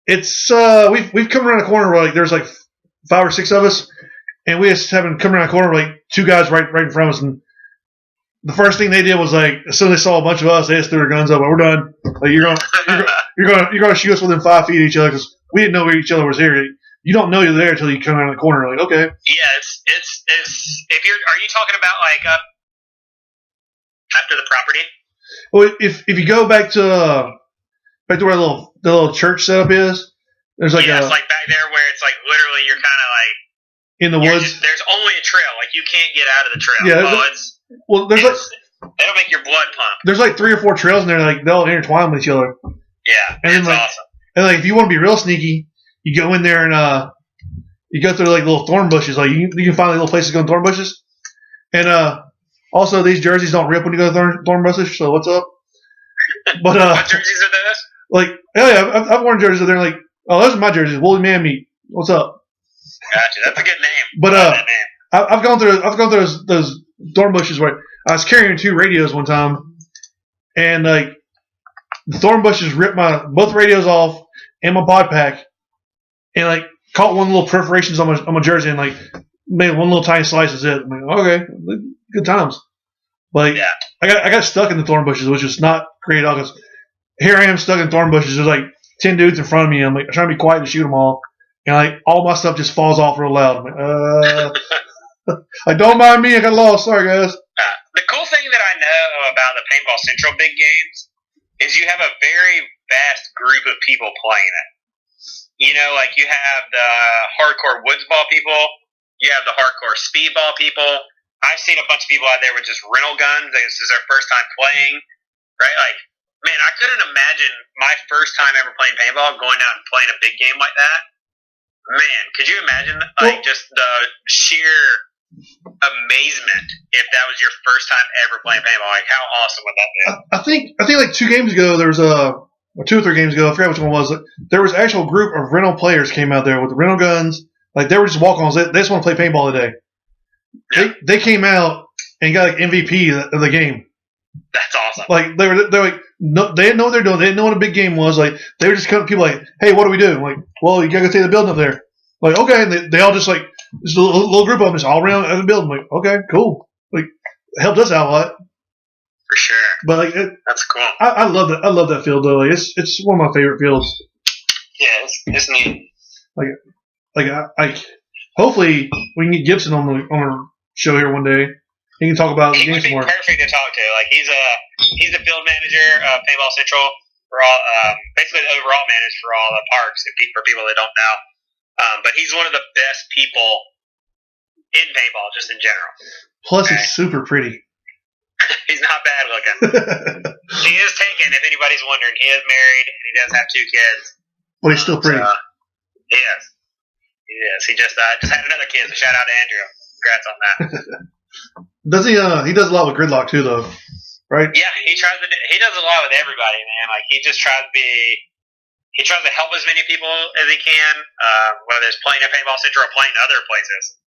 it's we've come around a corner where like there's like 5 or 6 of us, and we just haven't come around a corner where, like 2 guys right in front of us, and the first thing they did was like as soon as they saw a bunch of us, they just threw their guns up. Like, we're done. Like you're gonna shoot us within 5 feet of each other because we didn't know each other was here. You don't know you're there until you come around the corner. Like, okay. Yeah, it's if are you talking about like up after the property? Well, if you go back to where the little church setup is, there's like it's like back there where it's like literally you're kind of like in the woods. There's only a trail. Like you can't get out of the trail. Yeah. That'll make your blood pump. There's like 3 or 4 trails in there. Like they'll intertwine with each other. Yeah, and it's awesome. And like if you want to be real sneaky, you go in there and you go through like little thorn bushes. Like you can find like, little places to go in thorn bushes. And also these jerseys don't rip when you go to thorn bushes. So what's up? But what jerseys are those? Like, hell yeah, I've worn jerseys. They're like, oh, those are my jerseys. Woolly Man Meat. What's up? Gotcha. That's a good name. But I've gone through those thorn bushes where I was carrying 2 radios one time, and like the thorn bushes ripped both radios off and my pod pack, and like caught one little perforations on my jersey and like made one little tiny slice. Is it? I'm like, okay, good times. Like, I got stuck in the thorn bushes, which is not great at all. Because here I am stuck in thorn bushes. There's like 10 dudes in front of me. I'm like trying to be quiet to shoot them all, and like all my stuff just falls off real loud. I'm like, like, don't mind me. I got lost. Sorry, guys. The cool thing that I know about the Paintball Central big games is you have a very vast group of people playing it. Like you have the hardcore woods ball people, you have the hardcore speedball people. I've seen a bunch of people out there with just rental guns. This is their first time playing, right? Like, man, I couldn't imagine my first time ever playing paintball going out and playing a big game like that. Man, could you imagine just the sheer amazement if that was your first time ever playing paintball? Like, how awesome would that be? I think like 2 games ago there was or 2 or 3 games ago, I forgot which one it was. There was an actual group of rental players came out there with the rental guns. Like they were just walk-ons. They just want to play paintball today. Yeah. They came out and got like MVP of the game. That's awesome. Like they're like no, they didn't know what they're doing. They didn't know what a big game was. Like they were just coming people like, hey, what do we do? I'm like, well, you gotta go take the building up there. Like, okay, and they all just like this little group of them just all around the building. I'm like, okay, cool. Like it helped us out a lot. For sure. But like that's cool. I love that. I love that field though. Like it's one of my favorite fields. Yeah, it's neat. Like hopefully we can get Gibson on our show here one day. He can talk about the games more. He would be perfect to talk to. Like he's the field manager of Paintball Central for all, basically the overall manager for all the parks. For people that don't know, but he's one of the best people in paintball, just in general. Plus, he's super pretty. He's not bad looking. He is taken. If anybody's wondering, he is married and he does have 2 kids. But he's still pretty. He is. He is. He just had another kid. So shout out to Andrew. Congrats on that. Does he? He does a lot with Gridlock too, though, right? Yeah, he does a lot with everybody, man. Like he just tries to help as many people as he can, whether it's playing at Paintball Central or playing other places.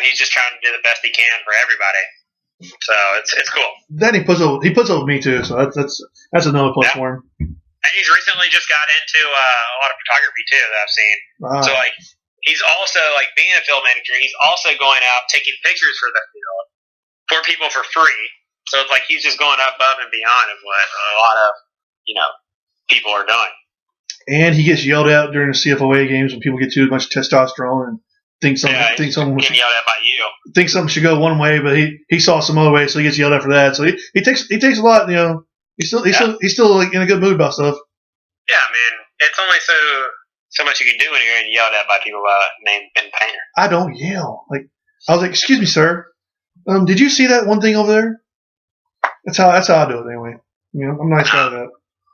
He's just trying to do the best he can for everybody. So it's cool. Then he puts up with me too, so that's another plus for him. And he's recently just got into a lot of photography too that I've seen. So like he's also like being a field manager. He's also going out taking pictures for the field for people for free. So it's like he's just going above and beyond of what a lot of people are doing. And he gets yelled at during the CFOA games when people get too much testosterone and think something getting yelled at by you. Think something should go one way, but he saw some other way, so he gets yelled at for that. So he takes a lot. He's still like in a good mood about stuff. Yeah, I mean, it's only so much you can do when you're getting yelled at by people by name Ben Painter. I don't yell. Like I was like, "Excuse me, sir. Did you see that one thing over there?" That's how I do it anyway. I'm a nice guy with that.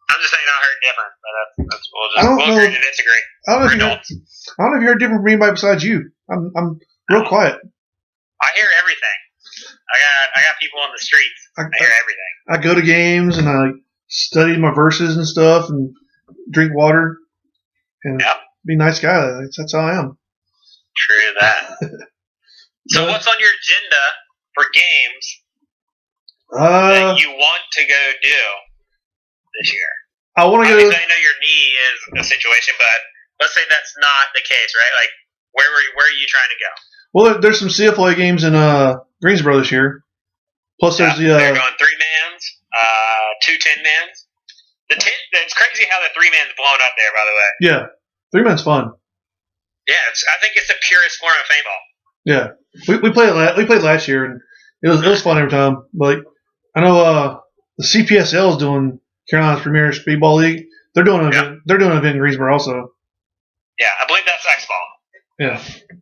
I'm just saying I heard different, but we'll know. agree to disagree. I don't know if you heard different from anybody besides you. I'm real quiet. I hear everything. I got people on the streets. I hear everything. I go to games and I study my verses and stuff and drink water and be a nice guy. That's how I am. True that. So what's on your agenda for games that you want to go do this year? I want to go. I know your knee is a situation, but let's say that's not the case, right? Like, where are you trying to go? Well, there's some CFLA games in Greensboro this year. Plus, there's the. They're going 3-mans, 2 10-mans. It's crazy how the 3-man's blown up there, by the way. Yeah, 3-man's fun. Yeah, I think it's the purest form of paintball. Yeah, we played last year and it was fun every time. But I know the CPSL is doing Carolina's Premier Speedball League. They're doing an event in Greensboro also. Yeah, I believe that's X-Ball. Yeah,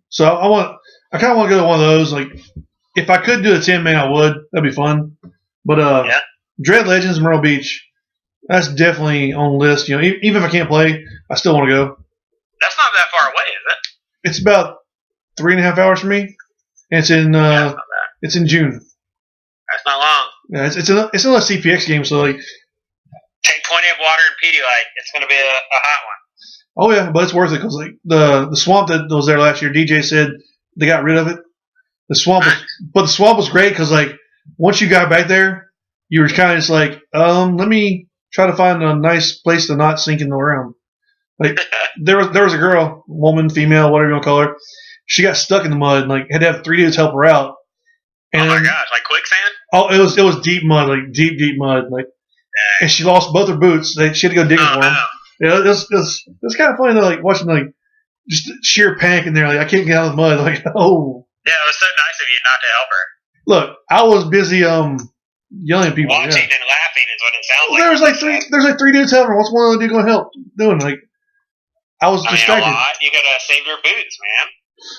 so I kind of want to go to one of those. Like, if I could do a 10-man, I would. That'd be fun. But Dread Legends, Myrtle Beach, that's definitely on the list. Even if I can't play, I still want to go. That's not that far away, is it? It's about 3.5 hours from me, and it's in June. That's not long. Yeah, it's another CPX game, so like. Take plenty of water and Pedialyte. It's going to be a hot one. Oh yeah, but it's worth it because like the swamp that was there last year, DJ said they got rid of it. The swamp was great because like once you got back there, you were kind of just like, let me try to find a nice place to not sink in the ground. Like there was a girl, woman, female, whatever you want to call her. She got stuck in the mud and like had to have 3 dudes help her out. And, oh my gosh, like quicksand? Oh, it was deep mud, like deep mud, like. Dang. And she lost both her boots. She had to go digging for them. Yeah, it was kind of funny though, like watching like just sheer panic in there. Like I can't get out of the mud. Like oh. Yeah, it was so nice of you not to help her. Look, I was busy yelling at people. Watching and laughing is what it sounds like. There's like 3 dudes helping her. What's one of the dudes going to help doing? Like I was distracted. You gotta save your boots, man.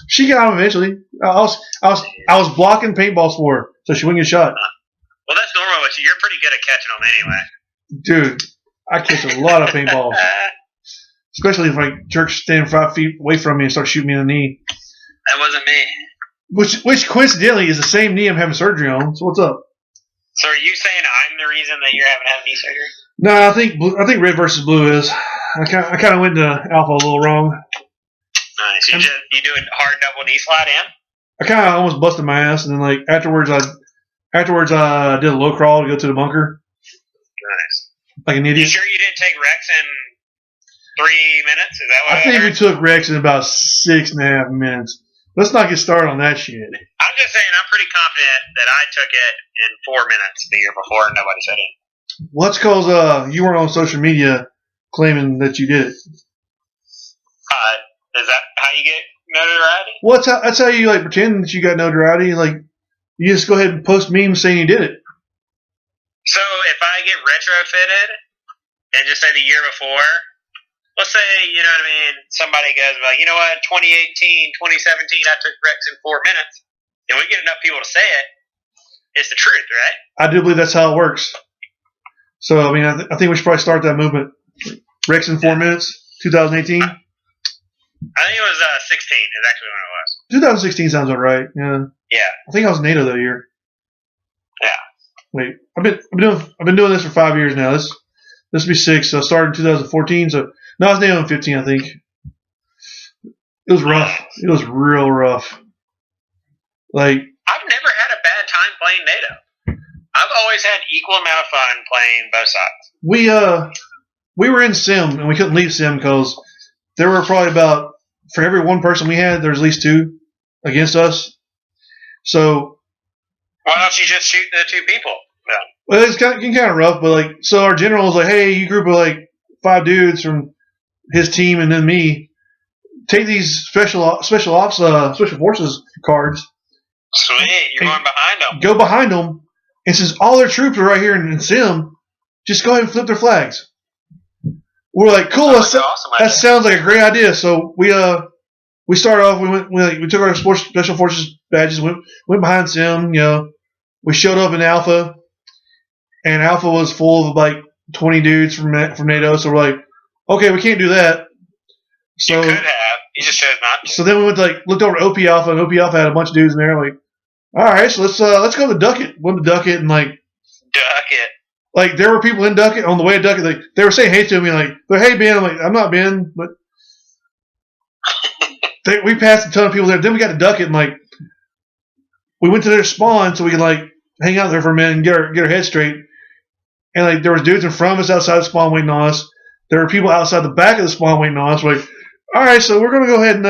She got them eventually. I was blocking paintballs for her so she wouldn't get shot. Well, that's normal with you. You're pretty good at catching them anyway. Dude, I catch a lot of paintballs. Especially if like jerks stand 5 feet away from me and start shooting me in the knee. That wasn't me. Which coincidentally is the same knee I'm having surgery on. So what's up? So are you saying I'm the reason that you're having to have knee surgery? No, I think red versus blue is. I kind of went to alpha a little wrong. Nice. You doing hard double knee slide in? I kind of almost busted my ass, and then like afterwards I did a low crawl to go to the bunker. Nice. Like an idiot. You sure you didn't take Rex in 3 minutes? Is that what I think we took Rex in about 6.5 minutes. Let's not get started on that shit. I'm just saying I'm pretty confident that I took it in 4 minutes the year before and nobody said it. Well, that's because you weren't on social media claiming that you did it. Is that how you get notoriety? Well, that's how you like pretend that you got notoriety. Like you just go ahead and post memes saying you did it. So if I get retrofitted and just say the year before, let's say, you know what I mean, somebody goes, well, you know what, 2018, 2017, I took Rex in 4 minutes, and we get enough people to say it, it's the truth, right? I do believe that's how it works. So, I mean, I think we should probably start that movement. Rex in 4 minutes, 2018. I think it was 16 is actually when it was. 2016 sounds about right, yeah. Yeah. I think I was NATO that year. Yeah. Wait, I've been doing this for 5 years now. This will be 6. So I started in 2014. So no, I was NATO in 15. I think it was rough. It was real rough. Like I've never had a bad time playing NATO. I've always had equal amount of fun playing both sides. We were in Sim and we couldn't leave Sim because there were probably about for every one person we had, there's at least 2 against us. So why don't you just shoot the 2 people? No. Well, it's kind of rough, but like, so our general was like, "Hey, you group of like 5 dudes from his team and then me, take these special forces cards. Sweet, you're going behind them. Go behind them, and since all their troops are right here in Sim, just go ahead and flip their flags." we're like, cool. Awesome That sounds like a great idea. So we started off. We took our special forces badges. Went behind Sim. We showed up in Alpha, and Alpha was full of like 20 dudes from NATO. So we're like, okay, we can't do that. So you could have. You just chose not to. So then we went to looked over at OP Alpha, and OP Alpha had a bunch of dudes in there. Like, all right, so let's go to Ducket. Went to Ducket, and Ducket. Like there were people in Ducket on the way to Ducket. They were saying hey to me, hey Ben. I'm like, I'm not Ben, but we passed a ton of people there. Then we got to Ducket, and we went to their spawn so we could hang out there for a minute and get our head straight. And there was dudes in front of us outside the spawn waiting on us. There were people outside the back of the spawn waiting on us. We're like, all right, so we're gonna go ahead and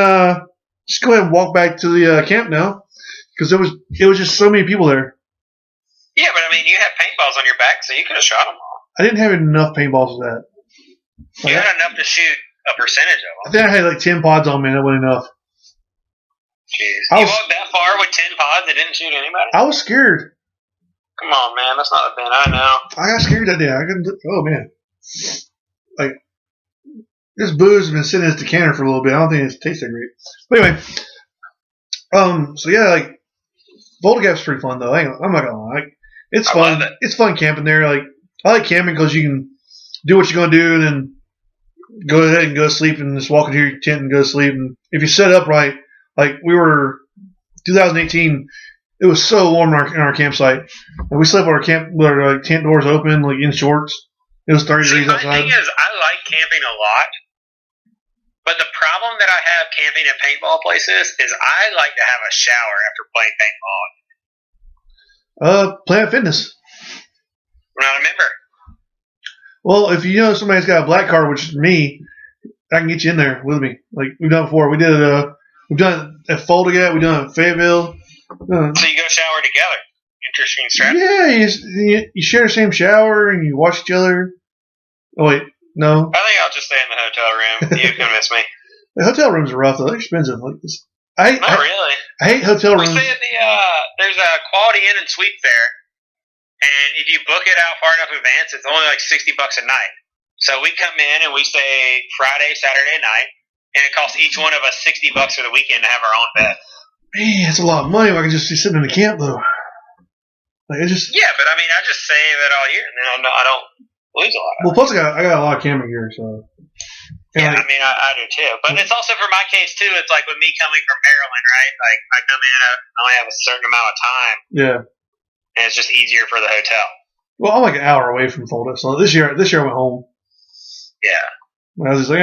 just go ahead and walk back to the camp now, because it was just so many people there. Yeah, but I mean, you had paintballs on your back, so you could have shot them all. I didn't have enough paintballs for that. You had enough to shoot a percentage of them. I think I had 10 pods on me, and that wasn't enough. Jeez. You walked that far with 10 pods that didn't shoot anybody? I was scared. Come on, man. That's not a Ben I know. I got scared that day. I couldn't. Oh, man. This booze has been sitting in this decanter for a little bit. I don't think it tastes that great. But anyway, so yeah, Volta Gap's pretty fun though. I'm not gonna lie, it's fun. Love it. It's fun camping there. I like camping because you can do what you're gonna do and then go ahead and go to sleep and just walk into your tent and go to sleep. And if you set up right, we were 2018, it was so warm in our campsite, and we slept with our tent doors open, in shorts. It was 30 degrees outside. My thing is, I like camping a lot. But the problem that I have camping at paintball places is I like to have a shower after playing paintball. Planet Fitness. I'm not a member. Well, if you know somebody's got a black card, which is me, I can get you in there with me. We've done before. We've done it at Foldigat. We've done it at Fayetteville. So you go shower together. Interesting strategy. Yeah, you share the same shower and you wash each other. Oh wait. No. I think I'll just stay in the hotel room. You convince me. The hotel rooms are rough though. They're expensive. Not really. I hate hotel rooms. We stay at there's a Quality Inn and Suites there, and if you book it out far enough in advance, it's only $60 a night. So we come in and we stay Friday, Saturday night, and it costs each one of us $60 for the weekend to have our own bed. Man, that's a lot of money. I can just be sitting in the camp though. Yeah, but I mean, I just save it all year, and then I don't lose a lot. Well, plus I got a lot of camping gear, so. Yeah, I mean, I do too. But it's also for my case too. It's with me coming from Maryland, right? I come in, I only have a certain amount of time. Yeah. And it's just easier for the hotel. Well, I'm an hour away from Fulda, so this year I went home. Yeah. I was just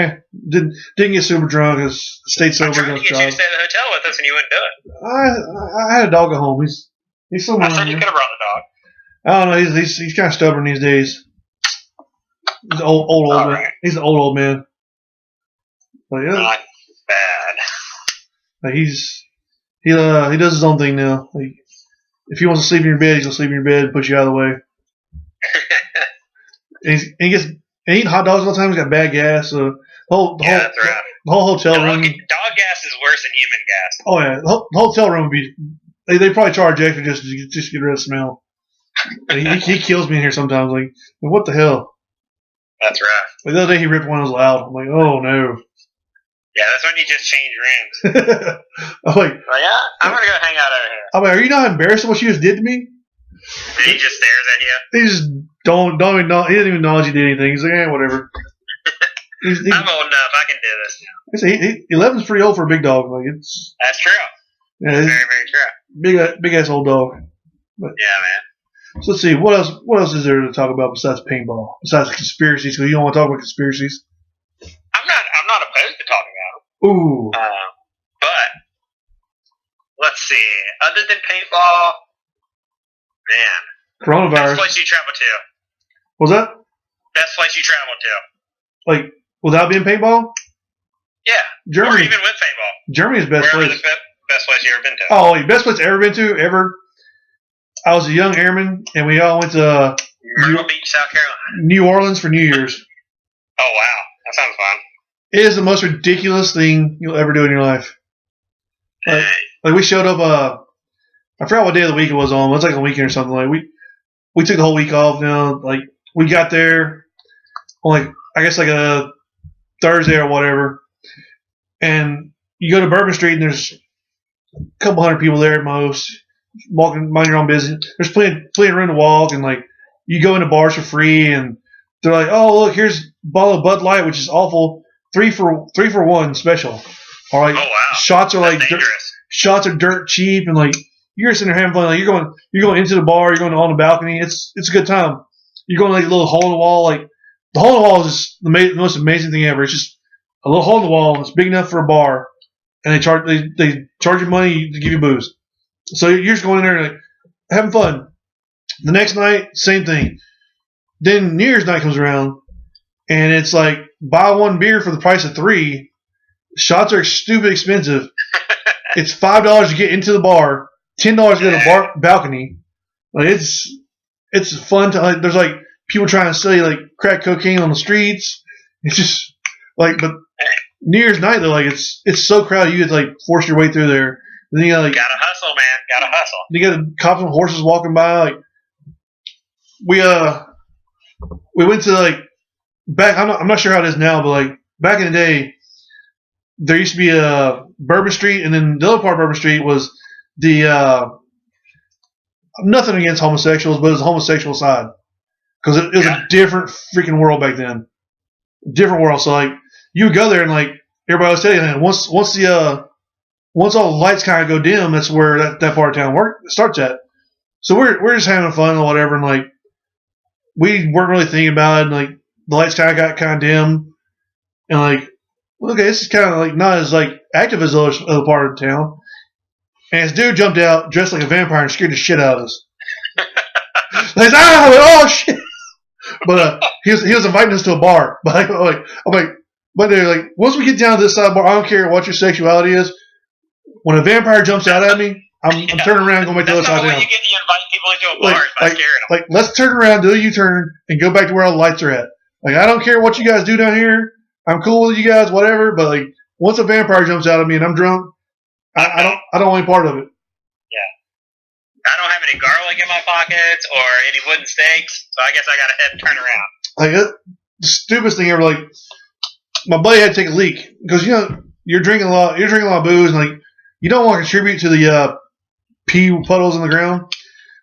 didn't get super drunk. I stayed sober. I'm trying to get you to stay at the hotel with us, and you wouldn't do it. I had a dog at home. He's somewhere. I thought you could have brought the dog. I don't know. He's kind of stubborn these days. He's an old man. Right. He's an old man. Not bad. He does his own thing now. If he wants to sleep in your bed, he's gonna sleep in your bed and put you out of the way. and he gets eating hot dogs all the time. He's got bad gas. So that's right. The whole hotel room. Dog gas is worse than human gas. Oh yeah, the hotel room would be. They probably charge extra just to get rid of the smell. he kills me in here sometimes. What the hell? That's right. The other day he ripped one that was loud. I'm like, oh no. Yeah, that's when you just change rooms. I'm like, I'm gonna go hang out over here. I'm like, are you not embarrassed of what you just did to me? And he just stares at you. He just don't even know. He didn't even acknowledge you did anything. He's like, whatever. I'm old enough. I can do this now. 11's pretty old for a big dog. That's true. Yeah, very, very true. Big ass old dog. But, yeah, man. So let's see. What else is there to talk about besides paintball? Besides conspiracies? Because you don't want to talk about conspiracies. I'm not opposed to talking about them. Ooh. But let's see. Other than paintball, man. Coronavirus. Best place you travel to? What's that? Best place you travel to? Without being paintball? Yeah. Germany. Or even with paintball. Germany's best place. The best place you ever been to? Oh, best place I ever been to ever. I was a young airman, and we all went to Myrtle Beach, South Carolina. New Orleans for New Year's. Oh wow, that sounds fun. It is the most ridiculous thing you'll ever do in your life. We showed up. I forgot what day of the week it was on. It was a weekend or something. We took the whole week off. We got there on I guess a Thursday or whatever, and you go to Bourbon Street and there's a couple hundred people there at most, walking, mind your own business. There's plenty of room to walk, and like you go into bars for free, and they're like, oh look, here's a bottle of Bud Light, which is awful, 3 for 1 special. Or like Oh wow. shots are That's like dangerous. shots are dirt cheap, and like you're sitting there having fun. Like you're going into the bar, you're going on the balcony. It's a good time. You're going like a little hole in the wall. Like the hole in the wall is just the most amazing thing ever. It's just a little hole in the wall. It's big enough for a bar, and they charge you money to give you booze. So you're just going in there and like having fun. The next night, same thing. Then New Year's night comes around, and it's like buy one beer for the price of 3. Shots are stupid expensive. It's $5 to get into the bar, $10 to go to the bar balcony. Like it's fun to like. There's like people trying to sell you like crack cocaine on the streets. It's just like, but New Year's night though, like it's so crowded you get to like force your way through there. And then you gotta hustle, man. Gotta hustle. You got cops and horses walking by. Like we went to like back. I'm not sure how it is now, but like back in the day, there used to be a Bourbon Street, and then the other part of Bourbon Street was the nothing against homosexuals, but it was the homosexual side because it was a different freaking world back then. Different world. So like you would go there and like everybody was telling you, once all the lights kind of go dim, that's where that part of town starts at. So we're just having fun or whatever, and like we weren't really thinking about it. And like the lights kind of got dim, and like okay, this is kind of like not as like active as the other part of town. And this dude jumped out dressed like a vampire and scared the shit out of us. Like, oh shit! But he was inviting us to a bar. But I'm like, but they're like, once we get down to this side bar, I don't care what your sexuality is. When a vampire jumps out at me, I'm turning around and going back to the other side of town. You invite people into a bar by scaring them. Like, let's turn around, do a U-turn, and go back to where all the lights are at. Like, I don't care what you guys do down here. I'm cool with you guys, whatever. But like, once a vampire jumps out at me and I'm drunk, I don't want any part of it. Yeah. I don't have any garlic in my pockets or any wooden stakes, so I guess I gotta head and turn around. Like the stupidest thing ever. Like my buddy had to take a leak because you're drinking a lot of booze, and like you don't want to contribute to the pee puddles in the ground.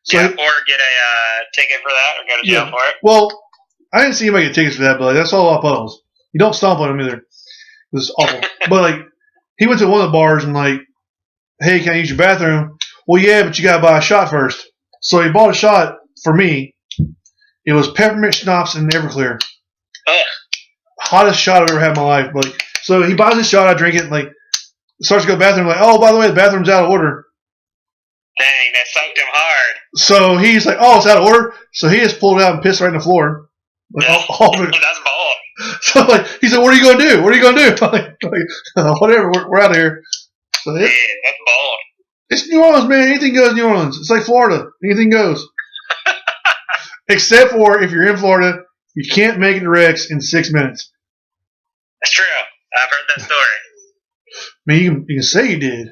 So or get a ticket for that, or go to jail for it. Well, I didn't see anybody get tickets for that, but like, that's all about puddles. You don't stomp on them either. It was awful. But like he went to one of the bars and like, hey, can I use your bathroom? Well, yeah, but you gotta buy a shot first. So he bought a shot for me. It was peppermint schnapps and Everclear. Ugh. Hottest shot I've ever had in my life. But like, so he buys this shot, I drink it, and like starts to go to the bathroom. Like, oh, by the way, the bathroom's out of order. Dang, that soaked him hard. So he's like, oh, it's out of order. So he just pulled it out and pissed right in the floor. Like, That's bold. So like he said, what are you gonna do? What are you gonna do? like whatever, we're out of here. So that's bold. It's New Orleans, man. Anything goes in New Orleans. It's like Florida. Anything goes. Except for if you're in Florida, you can't make it to Rex in 6 minutes. That's true. I've heard that story. I mean, you can say you did.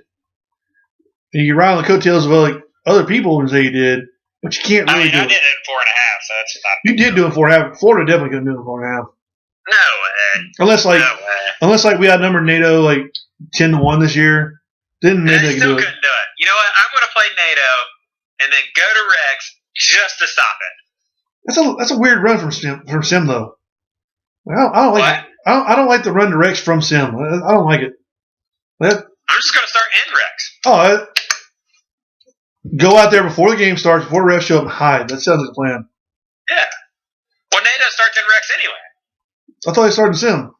And you can ride on the coattails of like other people and say you did, but you can't really do it. I did it in 4.5, so that's not. You did do it in 4.5. Florida definitely couldn't do it in 4.5. No way. Unless we outnumbered NATO like 10-1 this year. Then maybe they could do it. Couldn't do it. You know what? I'm going to play NATO and then go to Rex just to stop it. That's a weird run from Sim though. I don't like it. I don't like the run to Rex from Sim. I don't like it. I'm just going to start in Rex. Go out there before the game starts, before the refs show up, and hide. That sounds like a plan. Yeah. Well, NATO starts in Rex anyway. I thought they started in Sim.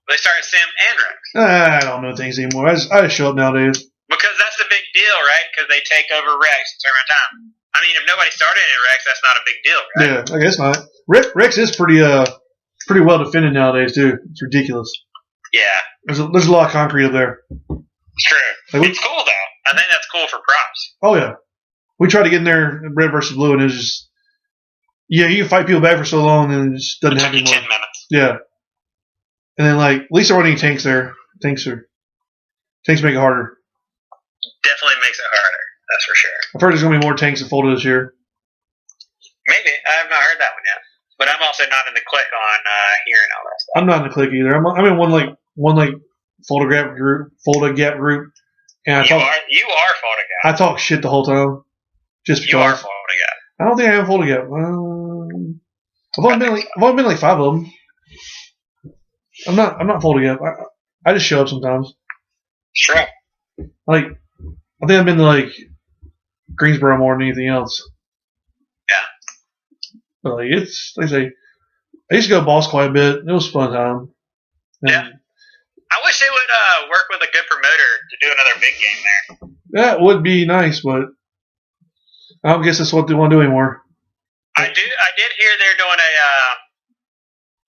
They start in Sim and Rex. I don't know things anymore. I just show up nowadays. Because that's the big deal, right? Because they take over Rex in certain amount of time. I mean, if nobody started in Rex, that's not a big deal, right? Yeah, I guess not. Rex is pretty well defended nowadays too. It's ridiculous. Yeah. There's a lot of concrete up there. It's true. It's cool though. I think that's cool for props. Oh yeah. We tried to get in there red versus blue, and it was just you can fight people back for so long, and it just doesn't happen anymore. 10 minutes. Yeah. And then like at least there weren't any tanks there. Tanks make it harder. Definitely makes it harder. That's for sure. I've heard there's gonna be more tanks in Florida this year. Maybe. I have not heard that one yet. But I'm also not in the click on hearing all that stuff. I'm not in the click either. I'm in one photograph group, and You are photograph. I talk shit the whole time. Just because. You are photograph. I don't think I am photograph. I've only been like 5 of them. I'm not photograph. I just show up sometimes. Sure. Like, I think I've been to like Greensboro more than anything else. Yeah. But like it's like I say, I used to go to Boss quite a bit. It was a fun time. And yeah. I wish they would work with a good promoter to do another big game there. That would be nice, but I don't guess that's what they want to do anymore. I did hear they're doing a.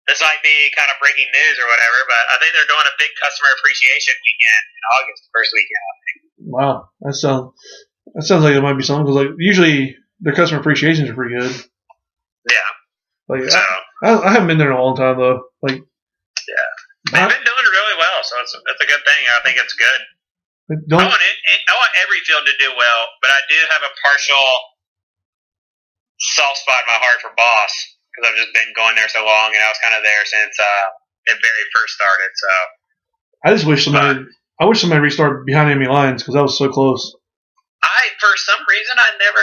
This might be kind of breaking news or whatever, but I think they're doing a big customer appreciation weekend in August, first weekend. I think. Wow, that sounds like it might be something because like usually their customer appreciations are pretty good. Yeah. Like so I haven't been there in a long time though. Like yeah, they've been doing really well, so it's a good thing. I think it's good. I want every field to do well, but I do have a partial soft spot in my heart for Boss because I've just been going there so long, and I was kind of there since it very first started. So I just wish somebody restarted behind enemy lines because that was so close. For some reason I never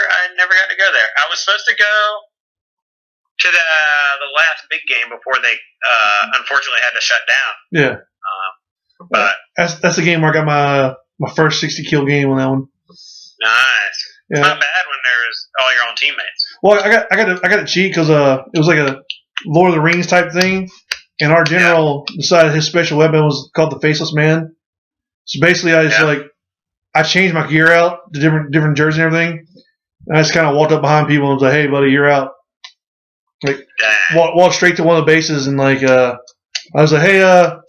got to go there. I was supposed to go to the last big game before they unfortunately had to shut down. Yeah. But that's the game where I got my first 60 kill game on that one. Nice. Yeah. It's not bad when there's all your own teammates. Well, I got to cheat because it was like a Lord of the Rings type thing, and our general decided his special weapon was called the Faceless Man. So basically, I changed my gear out to different jerseys and everything. And I just kind of walked up behind people and was like, "Hey, buddy, you're out." Like walked straight to one of the bases and like I was like, "Hey,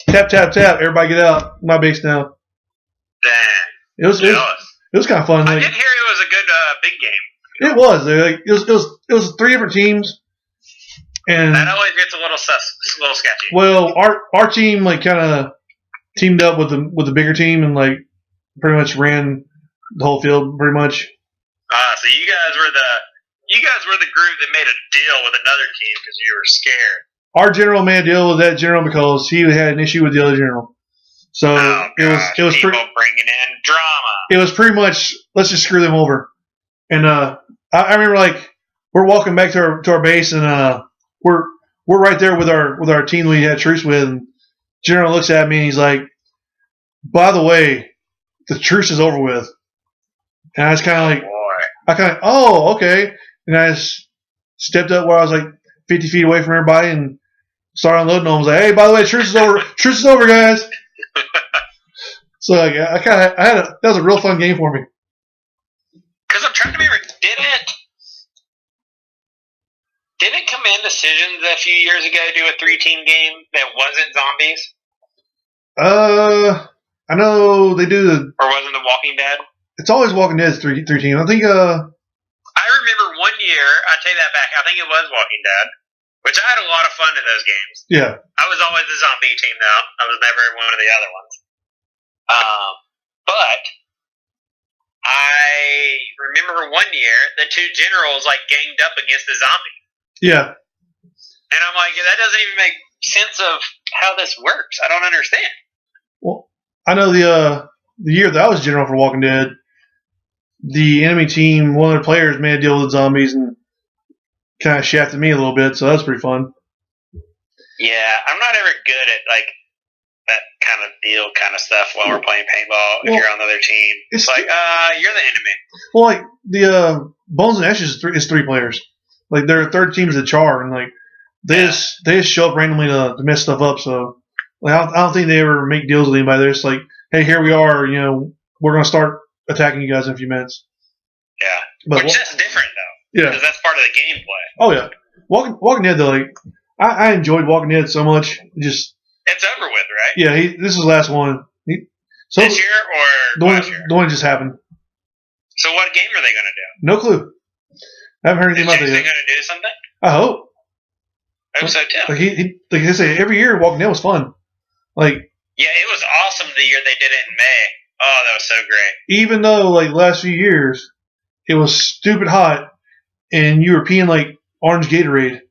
tap tap tap, everybody get out, my base now." Dang. It was kind of fun. I did hear it was a good big game. It was. Like, it was 3 different teams, and that always gets a little sketchy. Well, our team like kind of teamed up with the bigger team and like pretty much ran the whole field pretty much. So you guys were the group that made a deal with another team because you were scared. Our general made a deal with that general because he had an issue with the other general. So it was people bringing in drama. It was pretty much let's just screw them over. And I remember like we're walking back to our base and we're right there with our team we had truce with. And General looks at me and he's like, "By the way, the truce is over with." And I was kind of like, oh, okay. And I just stepped up where I was like 50 feet away from everybody and started unloading on them. I was like, "Hey, by the way, truce is over. Truce is over, guys." So like, that was a real fun game for me. Because I'm trying to remember, didn't Command Decisions a few years ago do a 3-team game that wasn't zombies? I know they do or wasn't The Walking Dead? It's always Walking Dead's 3 team. I think I remember one year, I take that back, I think it was Walking Dead, which I had a lot of fun in those games. Yeah. I was always the zombie team though. I was never one of the other ones. But I remember one year the 2 generals like ganged up against the zombie. Yeah. And I'm like, that doesn't even make sense of how this works. I don't understand. Well, I know the year that I was general for Walking Dead, the enemy team, one of their players made a deal with zombies and kind of shafted me a little bit, so that was pretty fun. Yeah, I'm not ever good at like that kind of deal kind of stuff while we're playing paintball. If you're on the other team, it's like you're the enemy. Well, like the Bones and Ashes is 3 players. Like their third team is the Char, and like they just show up randomly to mess stuff up. So like I don't think they ever make deals with anybody. They're just like, "Hey, here we are. You know, we're gonna start attacking you guys in a few minutes." Yeah, but which that's different though. Yeah, because that's part of the gameplay. Oh yeah, Walking Dead though, like I enjoyed Walking Dead so much. It's over with, right? Yeah, this is the last one. This year or last year? The one just happened. So what game are they going to do? No clue. I haven't heard anything about that yet. Are they going to do something? I hope. I hope so too. Like they say, every year Walking Dead was fun. Like yeah, it was awesome the year they did it in May. Oh, that was so great. Even though like the last few years it was stupid hot and you were peeing like orange Gatorade.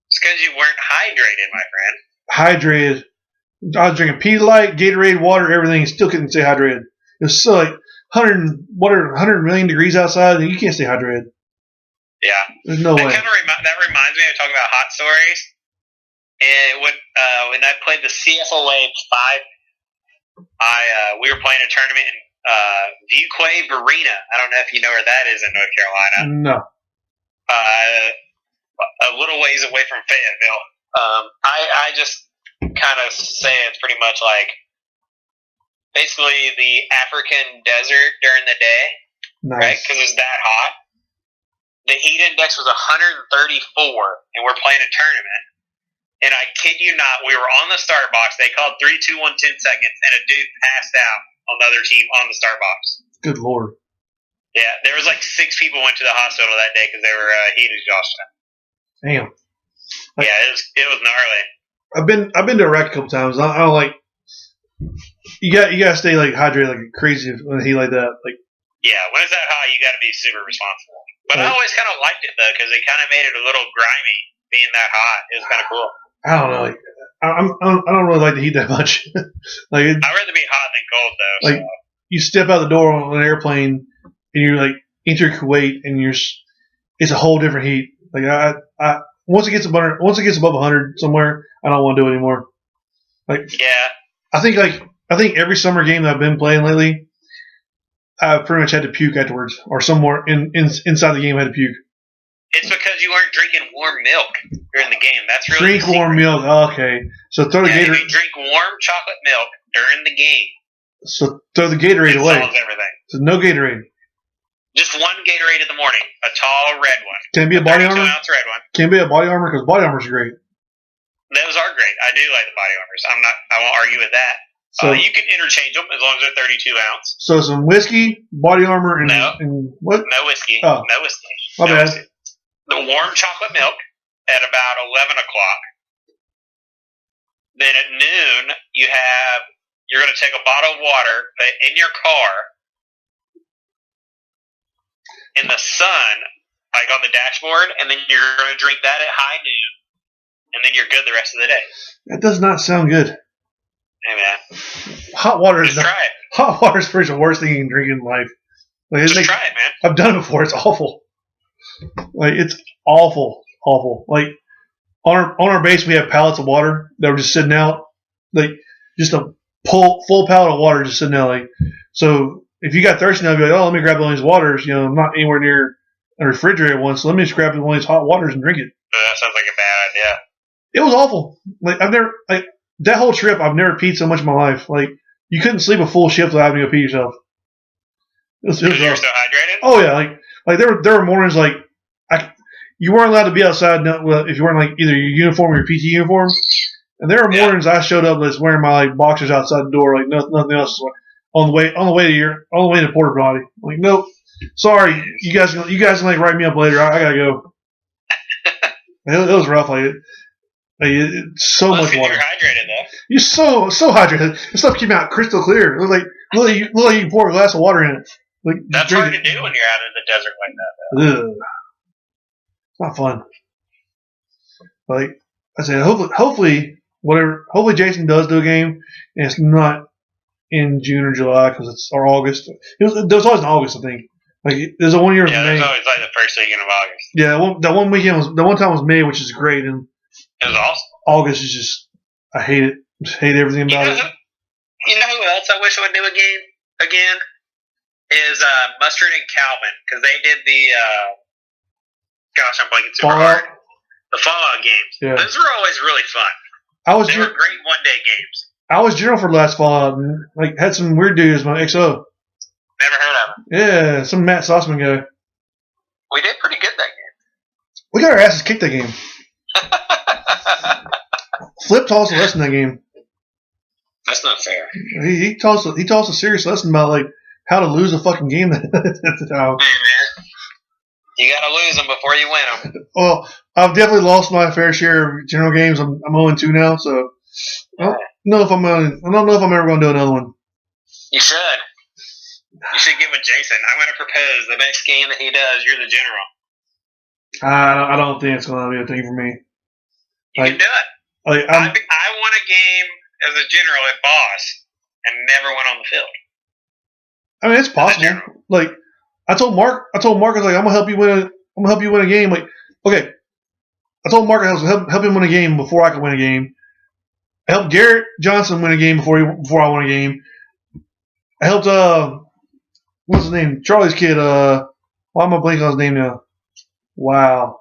It's because you weren't hydrated, my friend. Hydrated. I was drinking Pedialyte, Gatorade, water, everything. Still couldn't stay hydrated. It was so like 100 million degrees outside, and you can't stay hydrated. Yeah. There's no way. That reminds me of talking about hot stories. And when I played the CFOA 5, we were playing a tournament in Viewquave Arena. I don't know if you know where that is in North Carolina. No. A little ways away from Fayetteville. I just kind of say it's pretty much like basically the African desert during the day, Nice. right? Because it's that hot. The heat index was 134, and we're playing a tournament. And I kid you not, we were on the start box. They called 3, 2, 1, 10 seconds, and a dude passed out on the other team on the start box. Good Lord. Yeah, there was like 6 people went to the hospital that day because they were heat exhaustion. Damn. Yeah, it was gnarly. I've been to Iraq a couple times. I don't like. You gotta stay like hydrated like crazy when heat like that. Like. Yeah, when it's that hot, you got to be super responsible. But I always kind of liked it though because it kind of made it a little grimy being that hot. It was kind of cool. I don't know. Like, I don't really like the heat that much. Like I'd rather be hot than cold though. Like you step out the door on an airplane and you're like enter Kuwait and it's a whole different heat. Like I once it gets above 100 somewhere, I don't want to do it anymore. Like yeah, I think every summer game that I've been playing lately, I've pretty much had to puke afterwards, or somewhere inside the game I had to puke. It's because you weren't drinking warm milk during the game. That's really drink warm milk. Okay, so throw the Gatorade. If you drink warm chocolate milk during the game, so throw the Gatorade away. Solves everything. So no Gatorade. Just one Gatorade in the morning, a tall red one. Can it be a body armor? 32-ounce red one. Can it be a body armor? Because body armor's great. Those are great. I do like the body armors. I won't argue with that. So you can interchange them as long as they're 32 ounce. So some whiskey, body armor, and what? No whiskey. Oh. No whiskey. My bad. Whiskey. The warm chocolate milk at about 11 o'clock. Then at noon, you're going to take a bottle of water, put it in your car, in the sun, like on the dashboard, and then you're going to drink that at high noon, and then you're good the rest of the day. That does not sound good. Hey, man. Hot water Just try it. Hot water is pretty much the worst thing you can drink in life. Like, Just try it, man. I've done it before. It's awful. Like it's awful. Like on our base, we have pallets of water that were just sitting out. Like just a full pallet of water just sitting out. Like so, if you got thirsty now, you'd be like, oh, let me grab one of these waters. You know, I'm not anywhere near a refrigerator once, so let me just grab one of these hot waters and drink it. That sounds like a bad idea. It was awful. Like that whole trip, I've never peed so much in my life. Like you couldn't sleep a full shift without having to go pee yourself. It was you were so hydrated? Oh yeah, like there were mornings like you weren't allowed to be outside if you weren't like either your uniform or your PT uniform. And there were mornings I showed up just wearing my like boxers outside the door, like nothing else. On the way to the porta potty. Like nope, sorry, you guys can like write me up later. I gotta go. It was rough. Like it's so much water. You're hydrated though. You're so hydrated. The stuff came out crystal clear. It was like look like you pour a glass of water in it. Like that's hard to do when you're out in the desert like that. Ugh. It's not fun. Like I said, hopefully Jason does do a game, and it's not in June or July or August. There was always in August, I think. Like there's a 1 year. Yeah, there's always like the first weekend of August. Yeah, that one weekend the one time was May, which is great, and it was awesome. August is just I hate it. Just hate everything about it. You know who else I wish I would do a game again? Is Mustard and Calvin, because they did the gosh, I'm blanking super hard. The Fallout games. Yeah. Those were always really fun. They were great one-day games. I was general for the last Fallout and like had some weird dudes, my XO. Never heard of him. Yeah, some Matt Sossoman guy. We did pretty good that game. We got our asses kicked that game. Flip taught us a lesson that game. That's not fair. He taught us a serious lesson about like how to lose a fucking game at the time. Hey, man. You gotta lose them before you win them. Well, I've definitely lost my fair share of general games. I'm 0-2 now, so I don't know if I'm ever going to do another one. You should. You should get with Jason. I'm going to propose the next game that he does. You're the general. I don't think it's going to be a thing for me. You can do it. I won a game as a general at Boss and never went on the field. I mean, it's possible. Like, I told Mark, I was like, I'm gonna help you win a game. Like, okay, I told Mark I was help him win a game before I could win a game. I helped Garrett Johnson win a game before I won a game. I helped what's his name? Charlie's kid. Why am I blanking on his name now? Wow.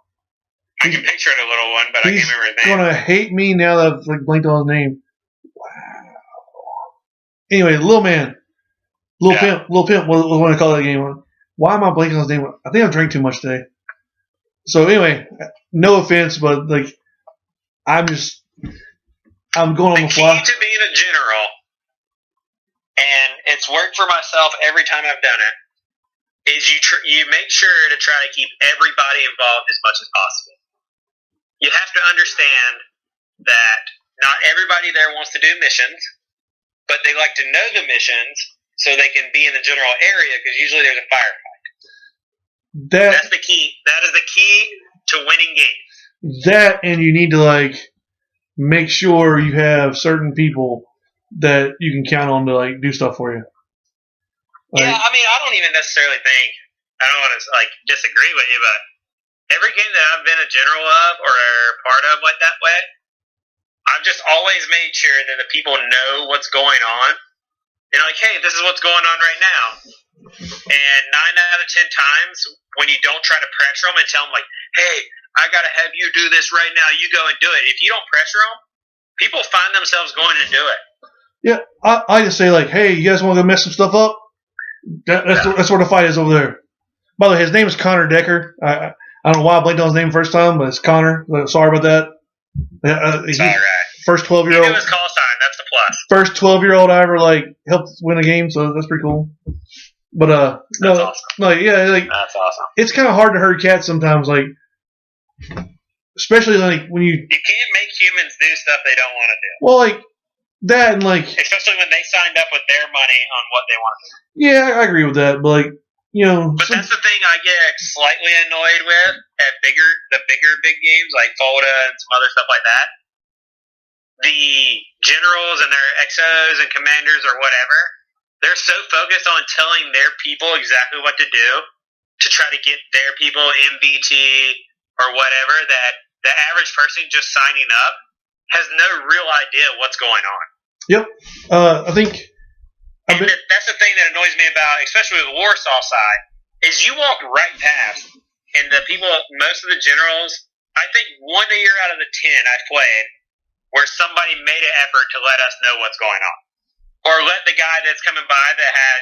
I can picture it, a little one, but I can't remember his name. He's gonna hate me now that I've like blanked on his name. Wow. Anyway, Little Pimp was what I call that game. Why am I blanking on his name? I think I drank too much today. So anyway, no offense, but like I'm going on the fly. The key to being a general, and it's worked for myself every time I've done it, is you make sure to try to keep everybody involved as much as possible. You have to understand that not everybody there wants to do missions, but they like to know the missions so they can be in the general area because usually there's a firefight. That's the key. That is the key to winning games. That, and you need to like make sure you have certain people that you can count on to like do stuff for you. Like, yeah, I mean, I don't even necessarily think, I don't want to like disagree with you, but every game that I've been a general of or part of like that way, I've just always made sure that the people know what's going on. And like, hey, this is what's going on right now. And 9 out of 10 times, when you don't try to pressure them and tell them like, hey, I got to have you do this right now, you go and do it. If you don't pressure them, people find themselves going to do it. Yeah, I just say like, hey, you guys want to go mess some stuff up? That's where the fight is over there. By the way, his name is Connor Decker. I don't know why I blanked on his name the first time, but it's Connor. Sorry about that. It's all right. First 12-year-old. He knew his call sign. That's the plus. First 12-year-old I ever like helped win a game, so that's pretty cool. But that's awesome. Like yeah, like that's awesome. It's kind of hard to herd cats sometimes, like especially like when you can't make humans do stuff they don't want to do. Well, like that, and like especially when they signed up with their money on what they want to do. Yeah, I agree with that, but like you know. But that's the thing I get slightly annoyed with at big games like Folda and some other stuff like that. The generals and their XOs and commanders or whatever, they're so focused on telling their people exactly what to do to try to get their people MVT or whatever that the average person just signing up has no real idea what's going on. Yep. I think. That's the thing that annoys me about, especially with the Warsaw side, is you walk right past, and the people, most of the generals, I think 1 year out of the 10 I've played, where somebody made an effort to let us know what's going on. Or let the guy that's coming by that has,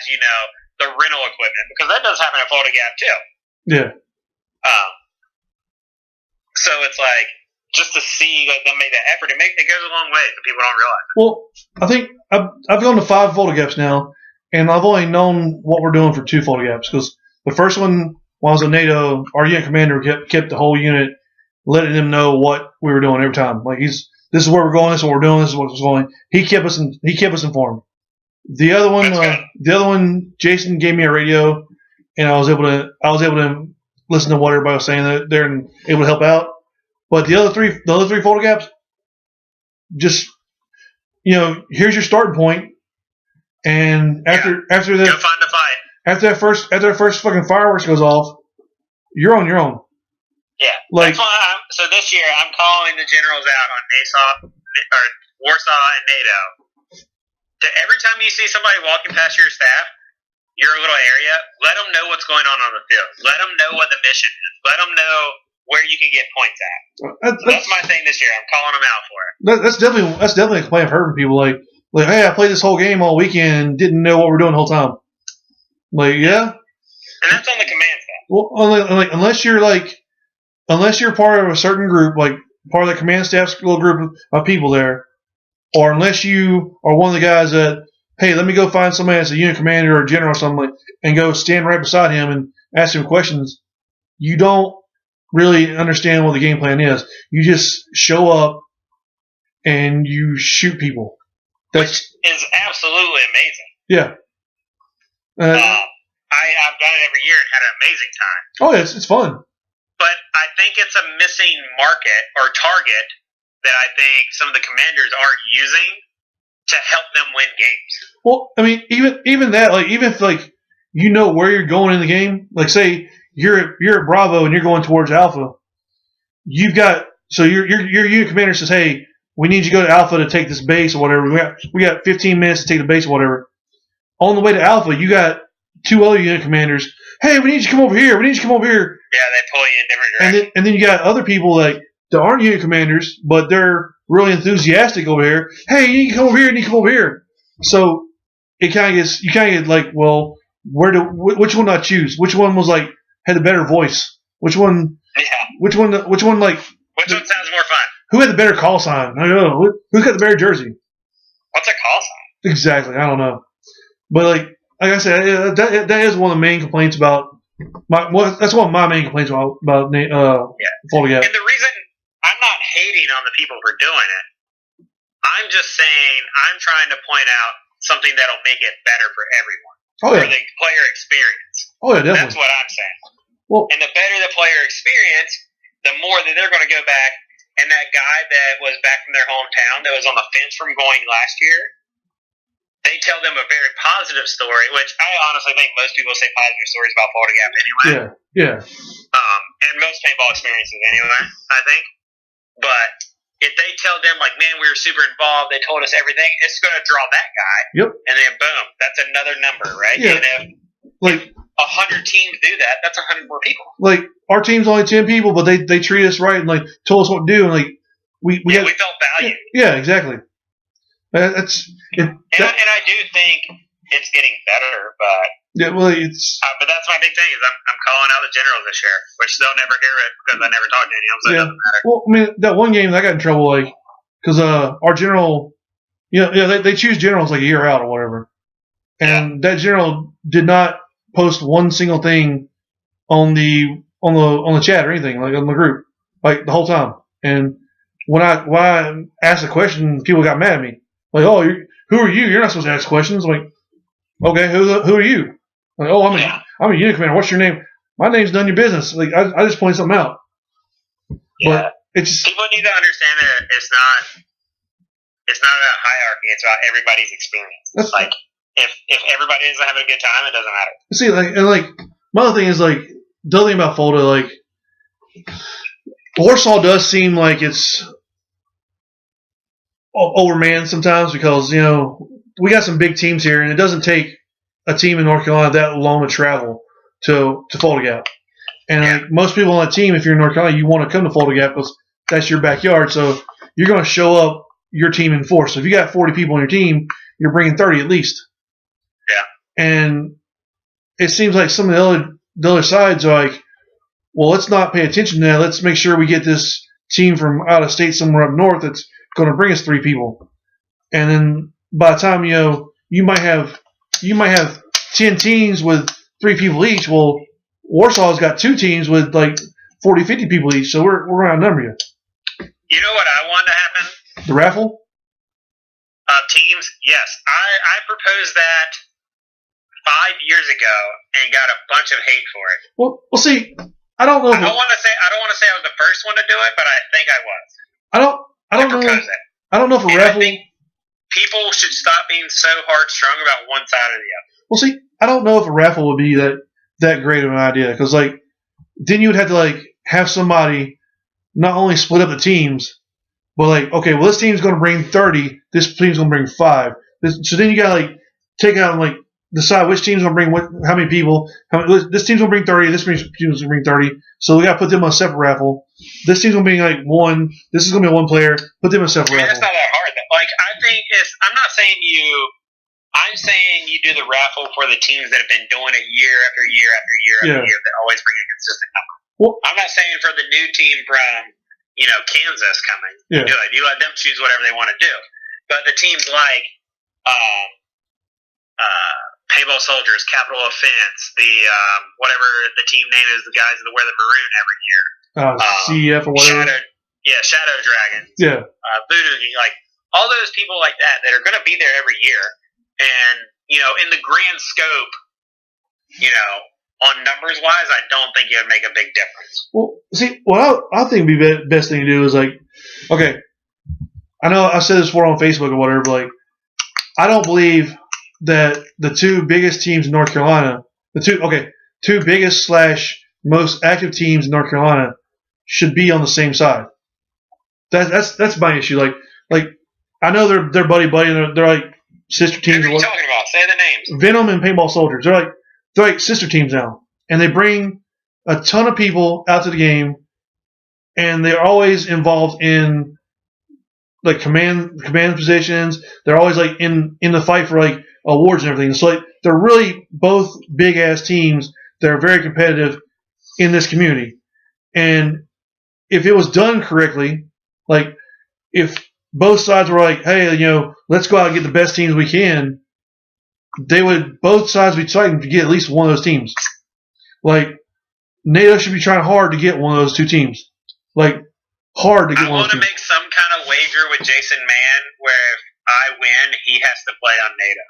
the rental equipment, because that does happen at Florida Gap too. Yeah. So it's like, just to see them make that effort, it goes a long way that people don't realize. Well, I think I've gone to 5 Florida Gaps now, and I've only known what we're doing for 2 Florida Gaps, because the first one, when I was at NATO, our unit commander kept the whole unit letting them know what we were doing every time. Like this is where we're going, this is what we're doing, this is what's going. He kept us informed. The other one, Jason gave me a radio, and I was able to listen to what everybody was saying there and able to help out. But the other three Florida Gaps, just here's your starting point, and after that, go find the fight. After that first fucking fireworks goes off, you're on your own. Yeah, that's why. So this year I'm calling the generals out on Warsaw and NATO. Every time you see somebody walking past your staff, your little area, let them know what's going on the field. Let them know what the mission is. Let them know where you can get points at. That's my thing this year. I'm calling them out for it. That's definitely a plan of hurting people. Like, hey, I played this whole game all weekend and didn't know what we're doing the whole time. Like, yeah. And that's on the command staff. Well, unless you're part of a certain group, like part of the command staff's little group of people there, or unless you are one of the guys that, hey, let me go find somebody that's a unit commander or a general or something, and go stand right beside him and ask him questions, you don't really understand what the game plan is. You just show up and you shoot people. Which is absolutely amazing. Yeah. I've done it every year and had an amazing time. Oh, yeah, it's fun. But I think it's a missing market or target that I think some of the commanders aren't using to help them win games. Well, I mean, even that, like, even if like you know where you're going in the game, like say you're at Bravo and you're going towards Alpha, you've got your unit commander says, hey, we need you to go to Alpha to take this base or whatever. We got 15 minutes to take the base or whatever. On the way to Alpha, you got two other unit commanders. Hey, we need you to come over here. We need you to come over here. Yeah, they pull you in different directions. And then you got other people that aren't unit commanders, but they're really enthusiastic over here. Hey, you need to come over here. You need to come over here. So it kind of get like, well, which one do I choose? Which one was like had the better voice? Which one? Yeah. Which one like? Which one sounds more fun? Who had the better call sign? I don't know. Who's got the better jersey? What's a call sign? Exactly. I don't know. But like I said, that is one of the main complaints about that's one of my main complaints about Florida Gap. And the reason I'm not hating on the people for doing it, I'm just saying I'm trying to point out something that'll make it better for everyone. Oh, yeah. For the player experience. Oh yeah, definitely. That's what I'm saying. Well, and the better the player experience, the more that they're going to go back. And that guy that was back from their hometown that was on the fence from going last year, they tell them a very positive story, which I honestly think most people say positive stories about Florida Gap anyway. Yeah. And most paintball experiences anyway, I think. But if they tell them, like, man, we were super involved, they told us everything, it's going to draw that guy. Yep. And then, boom, that's another number, right? Yeah. And if 100 teams do that, that's 100 more people. Like, our team's only 10 people, but they treat us right and, like, told us what to do. And, like, we felt valued. Yeah, exactly. And I do think it's getting better, but yeah, well, it's. But that's my big thing is I'm calling out the generals this year, which they'll never hear it because I never talked to any of them, so it doesn't matter. Well, I mean, that one game I got in trouble, like, because our general, they choose generals like a year out or whatever, and that general did not post one single thing on the chat or anything, like on the group, like the whole time. And when I asked a question, people got mad at me. Like, oh, who are you? You're not supposed to ask questions. I'm like, okay, who are you? Like, oh, I'm a unit commander. What's your name? My name's none of your business. Like, I just pointed something out. Yeah. But it's just, people need to understand that it's not about hierarchy. It's about everybody's experience. It's like if everybody isn't having a good time, it doesn't matter. See, my other thing is like the other thing about Fulda, like Warsaw does seem like it's overmanned sometimes because we got some big teams here, and it doesn't take a team in North Carolina that long to travel to Fulda Gap. And like, most people on that team, if you're in North Carolina, you want to come to Fulda Gap because that's your backyard. So you're going to show up your team in force. So if you got 40 people on your team, you're bringing 30 at least. Yeah. And it seems like some of the other sides are like, well, let's not pay attention to that. Let's make sure we get this team from out of state somewhere up north that's going to bring us 3 people. And then by the time you might have 10 teams with 3 people each. Well, Warsaw's got 2 teams with like 40, 50 people each. So we're going to outnumber you. You know what I want to happen? The raffle? Teams, yes. I proposed that 5 years ago and got a bunch of hate for it. Well, see, I don't know. I don't want to say I was the first one to do it, but I think I was. I don't know. It. I don't know if a raffle. I think people should stop being so hard-strung about one side or the other. Well, see, I don't know if a raffle would be that great of an idea because like then you would have to like have somebody not only split up the teams, but like okay, well this team's going to bring 30, this team's going to bring 5. So then you got to like take out and like decide which team's going to bring how many people. This team's going to bring 30, this team's going to bring 30. So we got to put them on a separate raffle. This team's going to bring like 1. This is going to be 1 player. Put them in a separate raffle. That's not that hard. Like I think I'm not saying you. I'm saying you do the raffle for the teams that have been doing it year after year after year after year that always bring a consistent number. Well, I'm not saying for the new team from Kansas coming. Yeah. Do it. You let them choose whatever they want to do. But the teams like Paintball Soldiers, Capital Offense, the whatever the team name is, the guys that wear the maroon every year. CEF or whatever. Shadow Dragons. Yeah. Voodoo, like all those people like that are going to be there every year. And, in the grand scope, on numbers wise, I don't think it would make a big difference. Well, see, what I think would be the best thing to do is like, okay, I know I said this before on Facebook or whatever, but like, I don't believe that the two biggest teams in North Carolina, two biggest / most active teams in North Carolina should be on the same side. That's my issue. Like I know they're buddy, and they're like sister teams. Who are you talking about? Say the names. Venom and Paintball Soldiers. They're like sister teams now, and they bring a ton of people out to the game, and they're always involved in like command positions. They're always like in the fight for like awards and everything. So like they're really both big ass teams that are very competitive in this community. And if it was done correctly, like if both sides were like, hey, let's go out and get the best teams we can, both sides be fighting to get at least one of those teams. Like NATO should be trying hard to get one of those two teams. Like hard to get one of those teams. I want to make some kind of wager with Jason Mann where if I win, he has to play on NATO.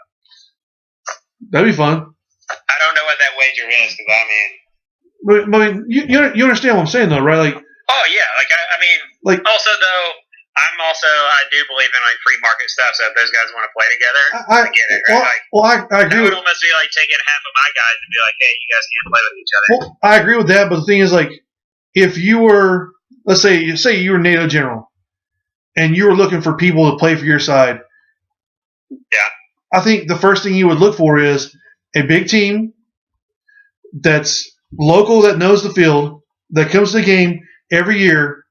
That'd be fun. I don't know what that wager is because I mean, you understand what I'm saying though, right? Like, oh yeah, like also though, I do believe in like free market stuff. So if those guys want to play together, I get it. Right? I agree. It would almost be like taking half of my guys and be like, hey, you guys can't play with each other. Well, I agree with that, but the thing is, like, if you were, let's say you were NATO general, and you were looking for people to play for your side, yeah, I think the first thing you would look for is a big team that's local, that knows the field, that comes to the game every year,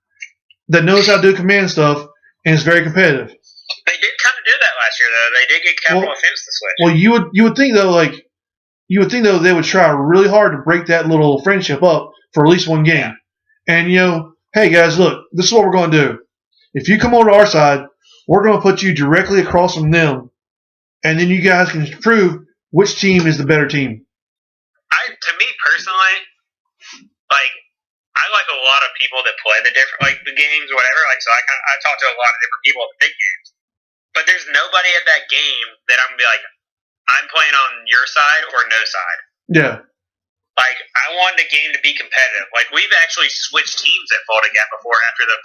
that knows how to do command stuff, and is very competitive. They did kind of do that last year, though. They did get Capital Offense to switch. Well, you would think though, they would try really hard to break that little friendship up for at least one game. Yeah. And hey guys, look, this is what we're going to do. If you come over to our side, we're going to put you directly across from them, and then you guys can prove which team is the better team. To me personally, like, I like a lot of people that play the different, like, the games or whatever. Like, so I talk to a lot of different people at the big games. But there's nobody at that game that I'm going to be like, I'm playing on your side or no side. Yeah. Like, I want the game to be competitive. Like, we've actually switched teams at Fall Gap before after the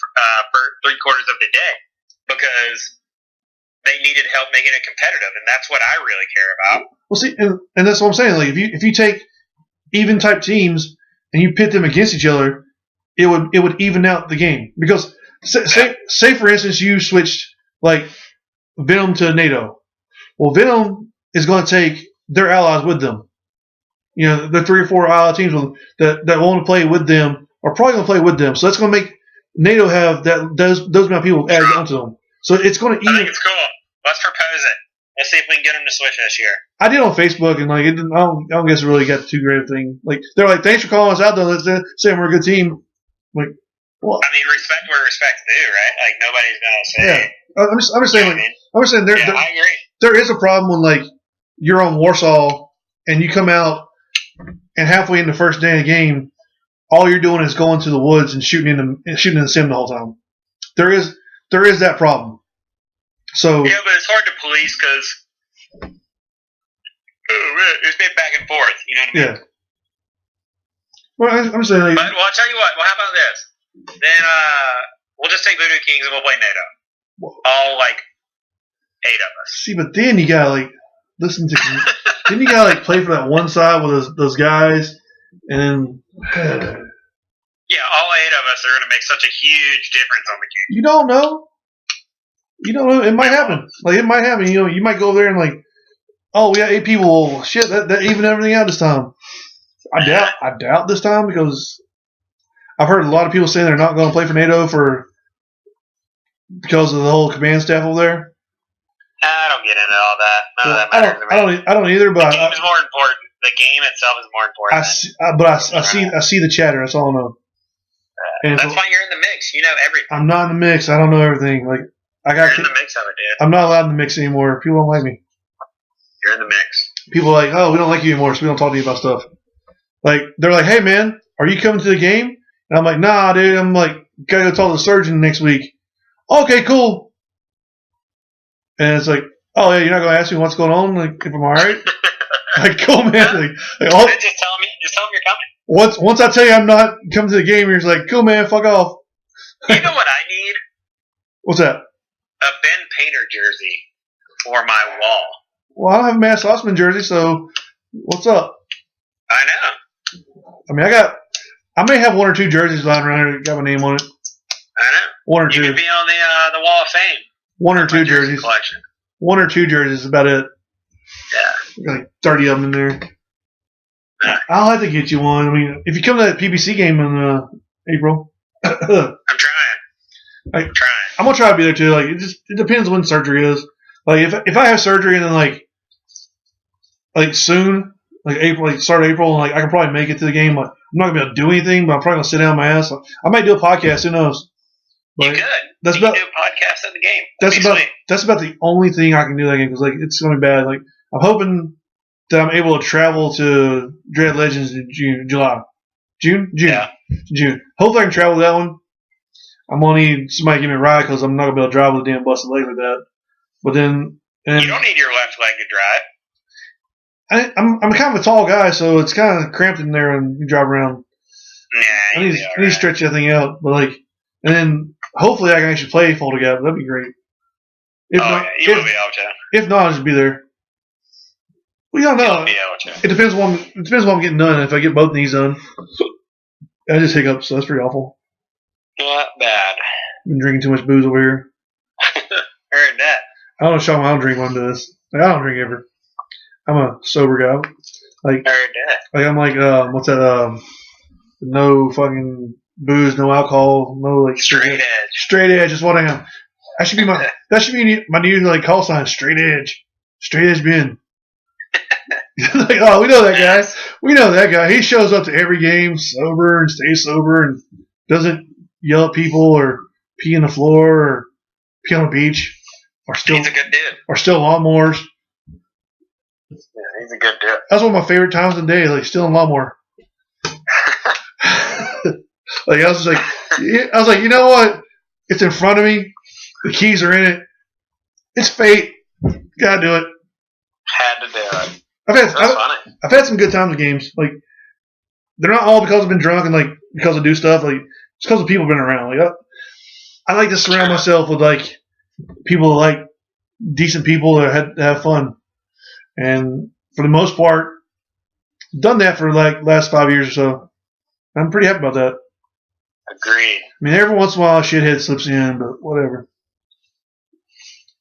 first 3 quarters of the day because they needed help making it competitive, and that's what I really care about. Well, see, and that's what I'm saying. Like, if you take even type teams and you pit them against each other, it would even out the game. Because say for instance you switched like Venom to NATO. Well, Venom is going to take their allies with them. The 3 or 4 ally teams that want to play with them are probably going to play with them. So that's going to make NATO have those amount of people added onto them. So it's going to even. I think it's cool. Let's propose it. Let's see if we can get them to switch this year. I did on Facebook, and like I don't guess it really got too great a thing. Like they're like, thanks for calling us out though. Let's say we're a good team. Like, well, I mean, respect where respect's due, right? Like nobody's gonna say. Yeah, I'm just saying. Like, I'm just saying. I agree. There is a problem when like you're on Warsaw and you come out and halfway in the first day of the game, all you're doing is going to the woods and shooting in the sim the whole time. There is that problem. So yeah, but it's hard to police because it's been back and forth. You know what I mean? Yeah. Well, I'm saying. Like, but I'll tell you what. Well, how about this? Then we'll just take Voodoo Kings and we'll play NATO. All like 8 of us. See, but then you gotta like listen to. Then you gotta like play for that one side with those guys, and then. Yeah, all 8 of us are going to make such a huge difference on the game. You don't know. It might happen. Like it might happen. You might go over there and like, oh, we got 8 people. Shit, that evened everything out this time. I doubt this time because I've heard a lot of people saying they're not going to play for NATO because of the whole command staff over there. I don't get into all that. None of that matters to me. I don't either. But the game is more important. The game itself is more important. I see the chatter. That's all I know. That's why you're in the mix. You know everything. I'm not in the mix. I don't know everything. Like you're in the mix of it, dude. I'm not allowed in the mix anymore. People don't like me. You're in the mix. People are like, oh, we don't like you anymore, so we don't talk to you about stuff. Like they're like, hey man, are you coming to the game? And I'm like, nah, dude. I'm like, gotta go talk to the surgeon next week. Okay, cool. And it's like, oh yeah, you're not gonna ask me what's going on, like if I'm alright. Like, cool, man. Just tell him you're coming. Once I tell you I'm not coming to the game, you're just like, cool, man, fuck off. You know what I need? What's that? a Ben Painter jersey for my wall. Well, I don't have a Matt Sossoman jersey, so what's up? I know. I mean, I may have 1 or 2 jerseys lying around here that got my name on it. I know. 1 or 2. You could be on the Wall of Fame. 1 or 2 jerseys. Collection. 1 or 2 jerseys is about it. Yeah. Got like 30 of them in there. I'll have to get you one. I mean, if you come to that PBC game in April. I'm trying. I'm gonna try to be there too. Like it depends when surgery is. Like if I have surgery and then like soon, like April, like start of April, and like I can probably make it to the game. Like I'm not gonna be able to do anything, but I'm probably gonna sit down my ass. I might do a podcast. Who knows? But you could. You can do a podcast at the game. That's about the only thing I can do that game because like it's gonna be bad. Like I'm hoping that I'm able to travel to Dread Legends in June. Yeah. June. Hopefully I can travel that one. I'm gonna need somebody to give me a ride because I'm not gonna be able to drive with a damn busted leg like that. But then, you don't need your left leg to drive. I'm kind of a tall guy, so it's kind of cramped in there and you drive around. Nah, I need to stretch that thing out, but like, and then hopefully I can actually play full together. That'd be great. You will be able to. If not, I'll just be there. Well, you don't know. It depends what I'm getting done. If I get both knees done, I just hiccups, so that's pretty awful. Not bad. Been drinking too much booze over here. Heard that. I don't know, Sean. I don't drink when I do this. Like, I don't drink ever. I'm a sober guy. Like, heard that. Like I'm like what's that? No fucking booze, no alcohol, no like straight edge. Straight edge is what I am. That should be my new like call sign. Straight edge. Straight edge Ben. Like, oh, we know that guy. We know that guy. He shows up to every game sober and stays sober and doesn't yell at people or pee on the floor or pee on the beach or steal. He's a good dude. Or steal lawnmowers. Yeah, he's a good dude. That's one of my favorite times of the day, like stealing lawnmower. Like I was like, you know what? It's in front of me. The keys are in it. It's fate. Gotta do it. Had to do it. I've had some good times with games. Like they're not all because I've been drunk and like because I do stuff. Like it's because the people have been around. Like I like to surround myself with like people like decent people that have fun. And for the most part, done that for like last 5 years or so. I'm pretty happy about that. Agreed. I mean, every once in a while, a shithead slips in, but whatever.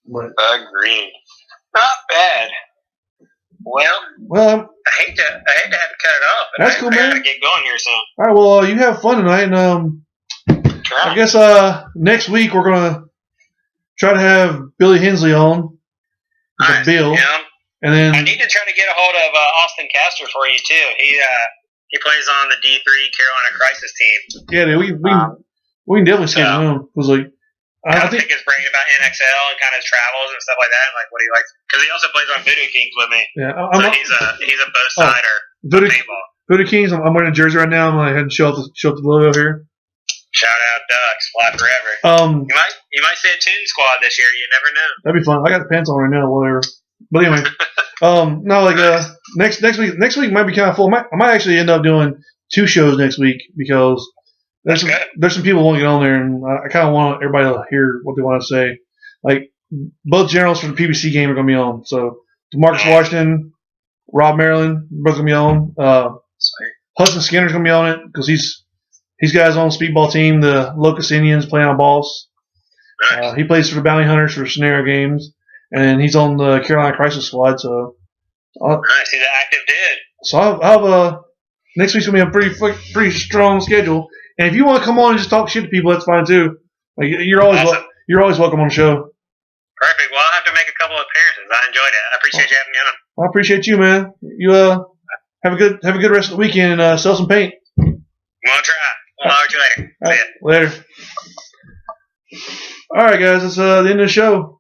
But agreed. Not bad. Well, I hate to have to cut it off. But that's cool, man. I gotta get going here soon. All right, well, you have fun tonight, and I guess next week we're gonna try to have Billy Hensley on. Nice. Bill. Yeah. And then I need to try to get a hold of Austin Castor for you too. He plays on the D3 Carolina Crisis team. Yeah, dude, we can definitely schedule him because like I think his brain about NXL and kind of his travels and stuff like that, and like what he likes because he also plays on Voodoo Kings with me. Yeah, he's a both sider. Voodoo Kings. I'm wearing a jersey right now. I'm gonna head and show up the logo here. Shout out Ducks, fly forever. You might see a Toon Squad this year. You never know. That'd be fun. I got the pants on right now. Whatever. But anyway, no, like next week might be kind of full. I might actually end up doing 2 shows next week because there's some people who want to get on there, and I kind of want everybody to hear what they want to say. Like both generals for the PBC game are going to be on. So DeMarcus Washington, Rob Maryland, both going to be on. Hudson Skinner's going to be on it because he's got his own speedball team, the Locust Indians, playing on balls. Nice. He plays for the Bounty Hunters for scenario games. And he's on the Carolina Crisis squad, so. Nice, he's an active dude. So I'll have next week's gonna be a pretty strong schedule. And if you want to come on and just talk shit to people, that's fine too. Like you're always welcome on the show. Perfect. Well, I'll have to make a couple of appearances. I enjoyed it. I appreciate you having me on. Well, I appreciate you, man. You have a good rest of the weekend and sell some paint. We'll try. We'll talk to you later. See ya. Later. All right, guys. That's the end of the show.